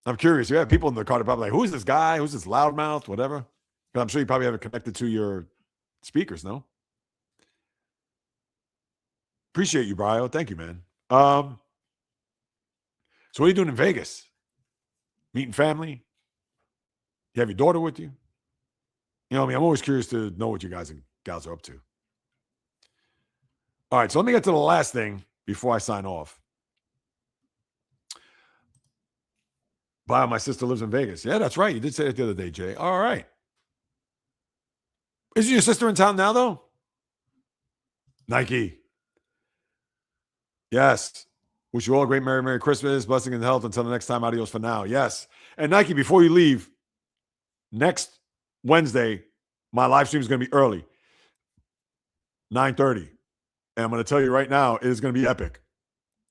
I'm curious. You have people in the car that probably like, who is this guy? Who's this loudmouth? Whatever. Because I'm sure you probably have it connected to your speakers, no? Appreciate you, Bio. Thank you, man. So what are you doing in Vegas? Meeting family? You have your daughter with you? You know what I mean? I'm always curious to know what you guys and gals are up to. All right, so let me get to the last thing before I sign off. Bio, my sister lives in Vegas. Yeah, that's right. You did say that the other day, Jay. All right. Isn't your sister in town now, though? Nike. Yes. Wish you all a great Merry Christmas. Blessing and health until the next time. Adios for now. Yes. And Nike, before you leave, next Wednesday, my live stream is going to be early, 9:30. And I'm going to tell you right now, it is going to be epic.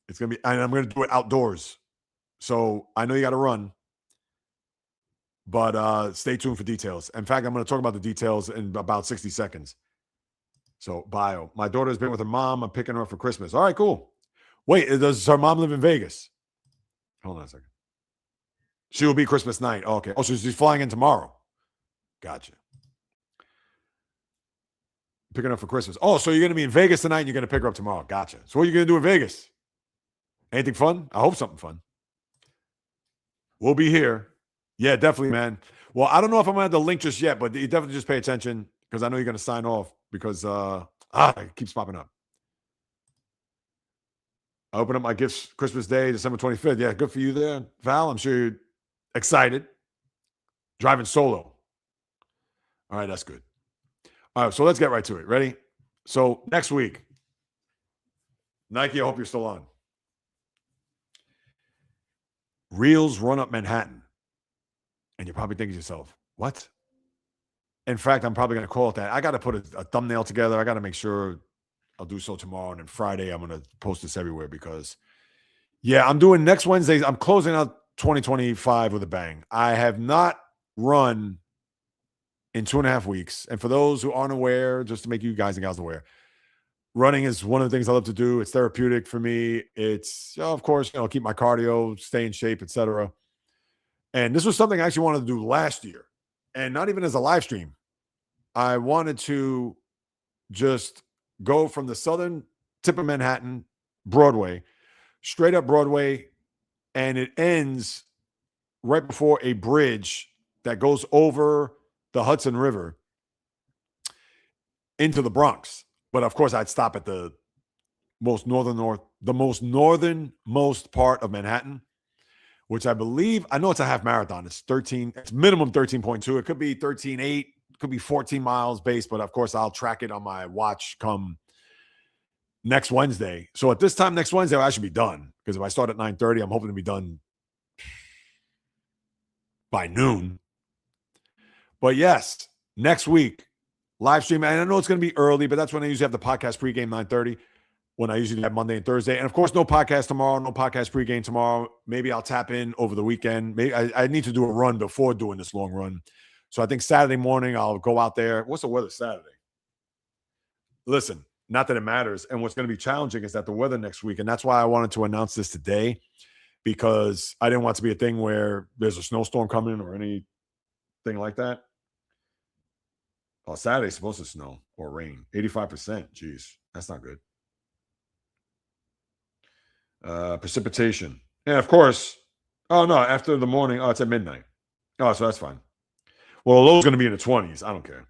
It's going to be, and I'm going to do it outdoors. So I know you got to run, but stay tuned for details. In fact, I'm going to talk about the details in about 60 seconds. So, Bio, my daughter has been with her mom. I'm picking her up for Christmas. All right, cool. Wait, does her mom live in Vegas? Hold on a second. She will be Christmas night. Oh, okay. Oh, so she's flying in tomorrow. Gotcha. Picking up for Christmas. Oh, so you're going to be in Vegas tonight and you're going to pick her up tomorrow. Gotcha. So what are you going to do in Vegas? Anything fun? I hope something fun. We'll be here. Yeah, definitely, man. Well, I don't know if I'm going to have the link just yet, but you definitely just pay attention because I know you're going to sign off because it keeps popping up. I open up my gifts Christmas Day, December 25th. Yeah, good for you there, Val. I'm sure you're excited. Driving solo. All right, that's good. All right, so let's get right to it. Ready? So next week, Nike, I hope you're still on. Reels Run Up Manhattan. And you're probably thinking to yourself, what? In fact, I'm probably going to call it that. I got to put a thumbnail together. I got to make sure I'll do so tomorrow. And then Friday, I'm going to post this everywhere because, yeah, I'm doing next Wednesday. I'm closing out 2025 with a bang. I have not run in 2.5 weeks. And for those who aren't aware, just to make you guys and gals aware, running is one of the things I love to do. It's therapeutic for me. It's, of course, keep my cardio, stay in shape, etc. And this was something I actually wanted to do last year, and not even as a live stream. I wanted to just go from the southern tip of Manhattan, Broadway, straight up Broadway, and it ends right before a bridge that goes over the Hudson River into the Bronx. But of course, I'd stop at the most northernmost part of Manhattan, which I believe, I know it's a half marathon. It's minimum 13.2. It could be 13.8, it could be 14 miles base, but of course I'll track it on my watch come next Wednesday. So at this time next Wednesday, I'll actually be done, because if I start at 9:30, I'm hoping to be done by noon. But yes, next week, live stream. And I know it's going to be early, but that's when I usually have the podcast pregame, 9:30, when I usually have Monday and Thursday. And of course, no podcast tomorrow, no podcast pregame tomorrow. Maybe I'll tap in over the weekend. Maybe I need to do a run before doing this long run. So I think Saturday morning, I'll go out there. What's the weather Saturday? Listen, not that it matters. And what's going to be challenging is that the weather next week. And that's why I wanted to announce this today, because I didn't want it to be a thing where there's a snowstorm coming or anything like that. Oh, Saturday's supposed to snow or rain. 85%. Jeez, that's not good. Precipitation. Yeah, of course. Oh, no, after the morning. Oh, it's at midnight. Oh, so that's fine. Well, the low's going to be in the 20s. I don't care.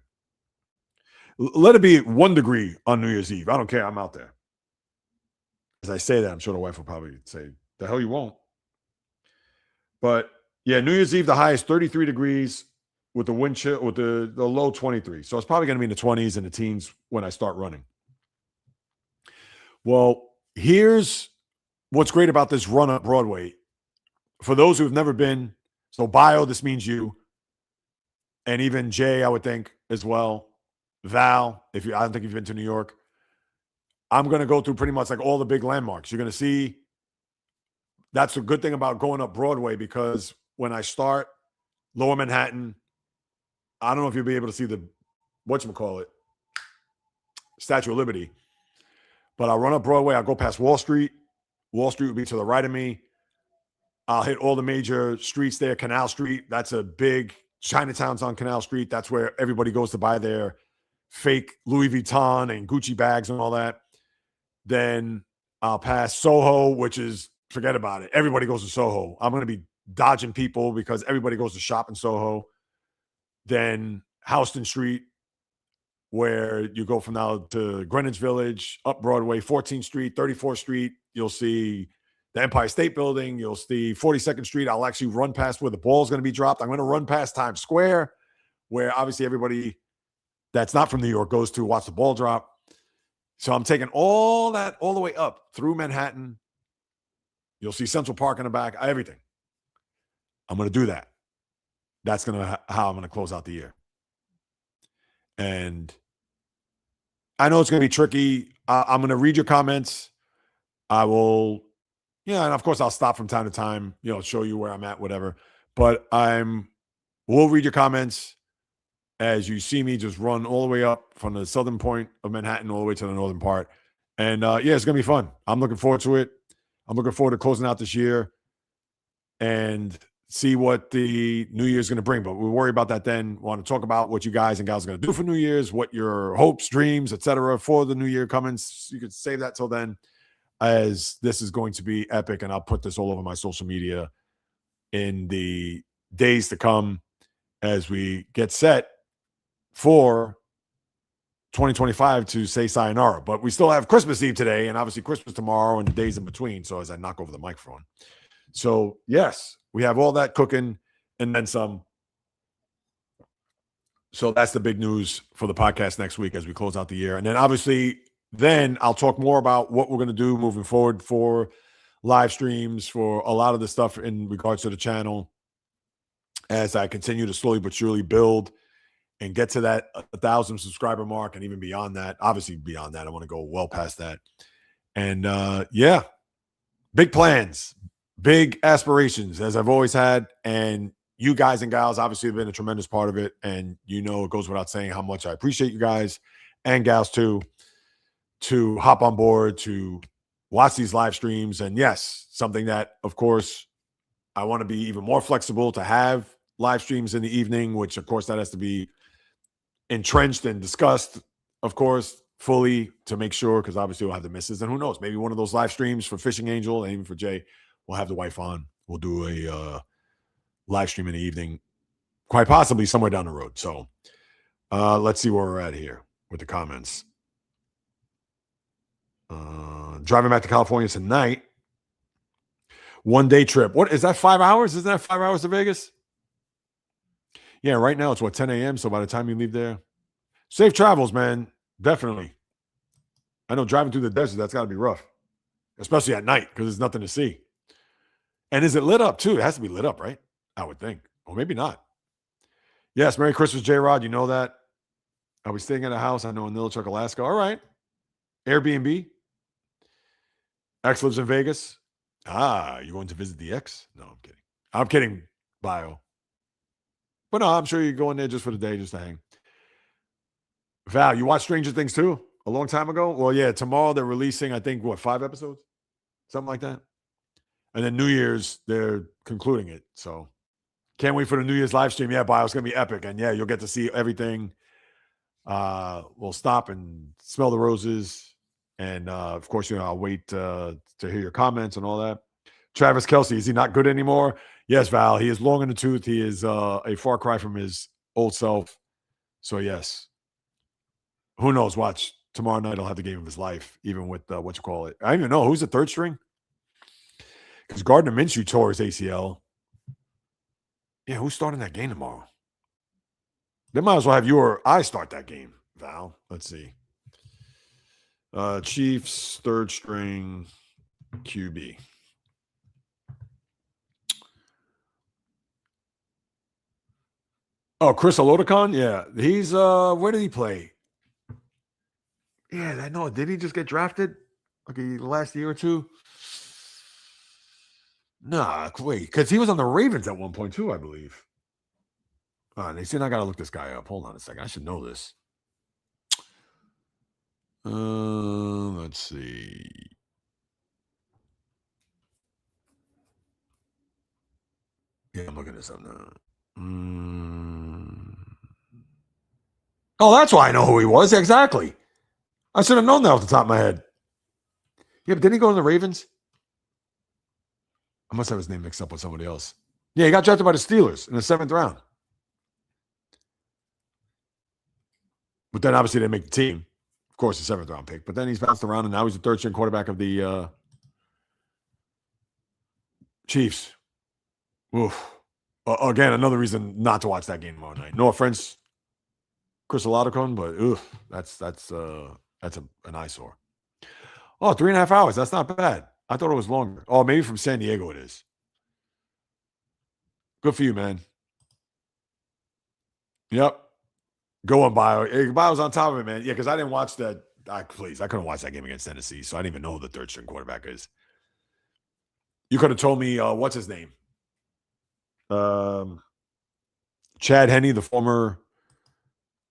Let it be 1 degree on New Year's Eve. I don't care. I'm out there. As I say that, I'm sure the wife will probably say, the hell you won't. But yeah, New Year's Eve, the high is 33 degrees with the wind chill, with the low 23. So it's probably going to be in the 20s and the teens when I start running. Well, here's what's great about this run up Broadway. For those who've never been, so Bio, this means you. And even Jay, I would think as well. Val, I don't think you've been to New York. I'm going to go through pretty much like all the big landmarks. You're going to see. That's a good thing about going up Broadway, because when I start Lower Manhattan, I don't know if you'll be able to see the, whatchamacallit, Statue of Liberty. But I'll run up Broadway. I'll go past Wall Street. Wall Street will be to the right of me. I'll hit all the major streets there. Canal Street, that's a big, Chinatown's on Canal Street. That's where everybody goes to buy their fake Louis Vuitton and Gucci bags and all that. Then I'll pass Soho, which is, forget about it. Everybody goes to Soho. I'm going to be dodging people because everybody goes to shop in Soho. Then Houston Street, where you go from now to Greenwich Village, up Broadway, 14th Street, 34th Street. You'll see the Empire State Building. You'll see 42nd Street. I'll actually run past where the ball is going to be dropped. I'm going to run past Times Square, where obviously everybody that's not from New York goes to watch the ball drop. So I'm taking all that all the way up through Manhattan. You'll see Central Park in the back, everything. I'm going to do that. That's how I'm going to close out the year. And I know it's going to be tricky. I'm going to read your comments. I will, and of course I'll stop from time to time, show you where I'm at, whatever. But we'll read your comments as you see me just run all the way up from the southern point of Manhattan all the way to the northern part. And it's going to be fun. I'm looking forward to it. I'm looking forward to closing out this year and see what the New Year's going to bring. But we'll worry about that then. We want to talk about what you guys and gals are going to do for New Year's, what your hopes, dreams, etc. for the New Year coming. You could save that till then, as this is going to be epic. And I'll put this all over my social media in the days to come as we get set for 2025 to say sayonara. But we still have Christmas Eve today and obviously Christmas tomorrow and the days in between. So as I knock over the microphone. So yes, we have all that cooking and then some. So that's the big news for the podcast next week as we close out the year. And then obviously, then I'll talk more about what we're going to do moving forward for live streams, for a lot of the stuff in regards to the channel as I continue to slowly but surely build and get to that 1,000 subscriber mark and even beyond that. Obviously, beyond that, I want to go well past that. And yeah, big plans, big aspirations, as I've always had. And you guys and gals obviously have been a tremendous part of it. And you know, it goes without saying how much I appreciate you guys and gals too, to hop on board, to watch these live streams. And yes, something that, of course, I want to be even more flexible to have live streams in the evening, which, of course, that has to be entrenched and discussed, of course, fully to make sure, because obviously we'll have the misses. And who knows, maybe one of those live streams for Fishing Angel and even for Jay, we'll have the wife on. We'll do a live stream in the evening, quite possibly somewhere down the road. So let's see where we're at here with the comments. Driving back to California tonight. 1 day trip. What is that? 5 hours? Isn't that 5 hours to Vegas? Yeah, right now it's what, 10 a.m. So by the time you leave there, safe travels, man. Definitely. I know driving through the desert, that's got to be rough, especially at night because there's nothing to see. And is it lit up too? It has to be lit up, right? I would think. Or maybe not. Yes, Merry Christmas, J-Rod. You know that. Are we staying at a house? I know in Nilichuk, Alaska. All right. Airbnb. X lives in Vegas. Ah, you going to visit the X? No, I'm kidding. I'm kidding, Bio. But no, I'm sure you're going there just for the day, just to hang. Val, you watched Stranger Things too? A long time ago? Well, yeah, tomorrow they're releasing, I think, what, 5 episodes? Something like that. And then New Year's, they're concluding it. So can't wait for the New Year's live stream. Yeah, Bio, it's going to be epic. And yeah, you'll get to see everything. We'll stop and smell the roses. And of course, I'll wait to hear your comments and all that. Travis Kelce, is he not good anymore? Yes, Val, he is long in the tooth. He is a far cry from his old self. So yes. Who knows? Watch. Tomorrow night, I'll have the game of his life, even with I don't even know. Who's the third string? Because Gardner Minshew tore his ACL. Yeah, who's starting that game tomorrow? They might as well have you or I start that game, Val. Let's see. Chiefs, third string, QB. Oh, Chris Olodokon? Yeah. He's where did he play? Yeah, I know. Did he just get drafted like the last year or two? Nah, wait, because he was on the Ravens at one point too, I believe. They said I gotta look this guy up. Hold on a second. I should know this. Let's see. Yeah, I'm looking this up now. Oh, that's why I know who he was. Exactly. I should have known that off the top of my head. Yeah, but didn't he go in the Ravens? I must have his name mixed up with somebody else. Yeah, he got drafted by the Steelers in the 7th round. But then obviously they make the team. Of course, the 7th round pick. But then he's bounced around, and now he's the third string quarterback of the Chiefs. Oof. Again, another reason not to watch that game tomorrow night. No offense, Chris Olodokon, but that's an eyesore. Oh, 3.5 hours. That's not bad. I thought it was longer. Oh, maybe from San Diego it is. Good for you, man. Yep. Go on, Bio. Hey, Bio's on top of it, man. Yeah, because I didn't watch that. I couldn't watch that game against Tennessee, so I didn't even know who the third string quarterback is. You could have told me what's his name? Chad Henne, the former,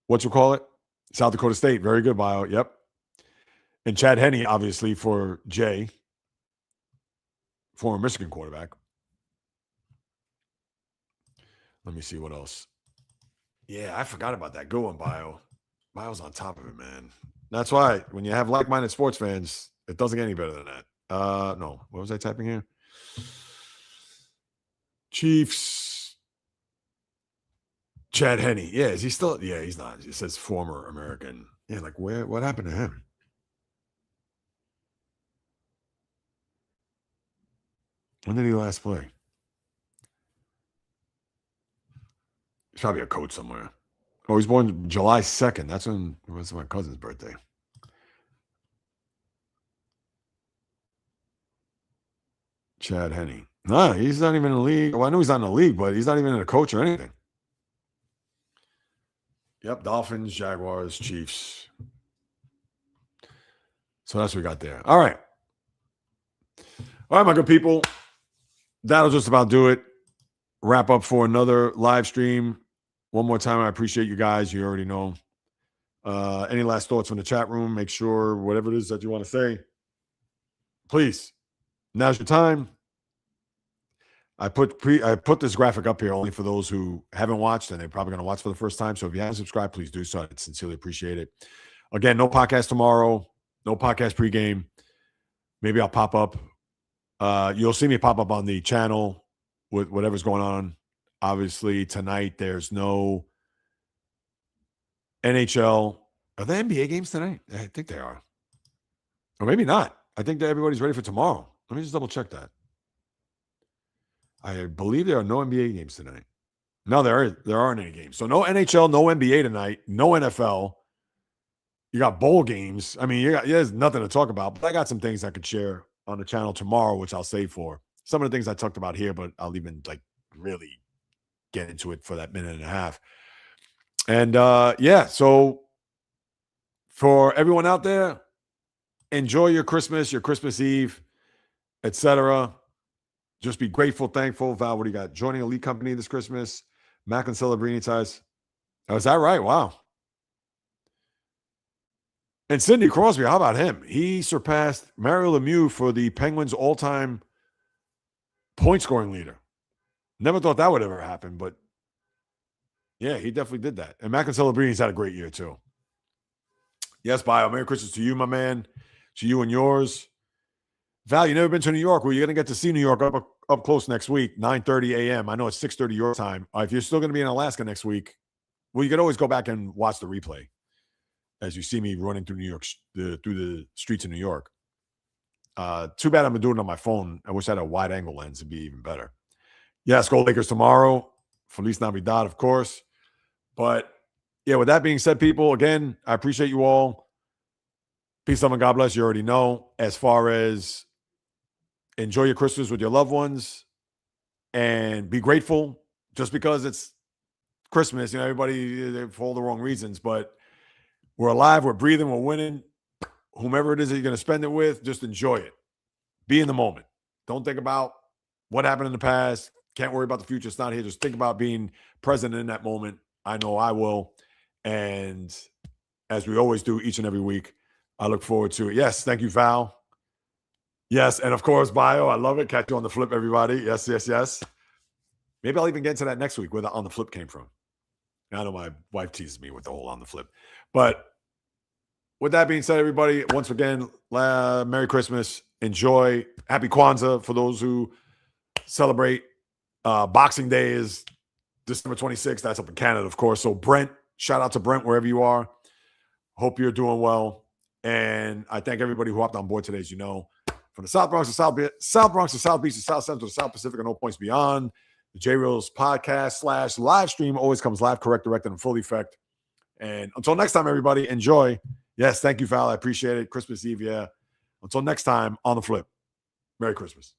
South Dakota State. Very good, Bio. Yep. And Chad Henne, obviously, for Jay, former Michigan quarterback. Let me see what else. Yeah, I forgot about that. Good one, Bio. Bio's on top of it, man. That's why when you have like-minded sports fans, it doesn't get any better than that. No. What was I typing here? Chiefs. Chad Henne. Yeah, is he still? Yeah, he's not. It says former American. Yeah, like what happened to him? When did he last play? He's probably a coach somewhere. Oh, he's born July 2nd. That's when it was my cousin's birthday. Chad Henne. No, he's not even in the league. Well, I know he's not in the league, but he's not even in a coach or anything. Yep, Dolphins, Jaguars, Chiefs. So that's what we got there. All right. All right, my good people. That'll just about do it. Wrap up for another live stream. One more time, I appreciate you guys. You already know. Any last thoughts from the chat room? Make sure whatever it is that you want to say, please. Now's your time. I put this graphic up here only for those who haven't watched and they're probably going to watch for the first time. So if you haven't subscribed, please do so. I'd sincerely appreciate it. Again, no podcast tomorrow. No podcast pregame. Maybe I'll pop up. You'll see me pop up on the channel with whatever's going on. Obviously, tonight there's no NHL. Are there NBA games tonight? I think they are. Or maybe not. I think that everybody's ready for tomorrow. Let me just double check that. I believe there are no NBA games tonight. No, there aren't any games. So no NHL, no NBA tonight, no NFL. You got bowl games. I mean, there's nothing to talk about, but I got some things I could share on the channel tomorrow, which I'll save for. Some of the things I talked about here, but I'll even really get into it for that minute and a half. And so for everyone out there, enjoy your Christmas Eve, etc. Just be grateful, thankful. Val, what do you got? Joining Elite Company this Christmas. Mac and Celebrini ties. Oh, is that right? Wow. And Sidney Crosby, how about him? He surpassed Mario Lemieux for the Penguins' all-time point scoring leader. Never thought that would ever happen, but yeah, he definitely did that. And Mac and Celebrini's had a great year too. Yes, Bio. Merry Christmas to you, my man. To you and yours. Val, you never been to New York. Well, you're going to get to see New York up close next week, 9:30 a.m. I know it's 6:30 your time. If you're still going to be in Alaska next week, well, you can always go back and watch the replay as you see me running through New York, through the streets of New York. Too bad I'm doing it on my phone. I wish I had a wide angle lens. It'd be even better. Yes, go Lakers tomorrow. Feliz Navidad, of course. But yeah, with that being said, people, again, I appreciate you all. Peace, love, and God bless. You already know. As far as enjoy your Christmas with your loved ones and be grateful just because it's Christmas. You know, everybody for all the wrong reasons, but we're alive, we're breathing, we're winning. Whomever it is that you're going to spend it with, just enjoy it. Be in the moment. Don't think about what happened in the past. Can't worry about the future. It's not here. Just think about being present in that moment. I know I will. And as we always do each and every week, I look forward to it. Yes, thank you, Val. Yes, and of course, Bio. I love it. Catch you on the flip, everybody. Yes, yes, yes. Maybe I'll even get into that next week where the on the flip came from. I know my wife teases me with the whole on the flip. But with that being said, everybody, once again, Merry Christmas. Enjoy. Happy Kwanzaa for those who celebrate. Boxing Day is December 26th. That's up in Canada, of course. So Brent, shout out to Brent wherever you are. Hope you're doing well. And I thank everybody who hopped on board today, as you know. From the South Bronx to South Bronx to South Beach to South Central to South Pacific and all points beyond, the J Reels podcast / live stream always comes live, correct, directed, and full effect. And until next time, everybody, enjoy. Yes, thank you, Val. I appreciate it. Christmas Eve, yeah. Until next time, on the flip. Merry Christmas.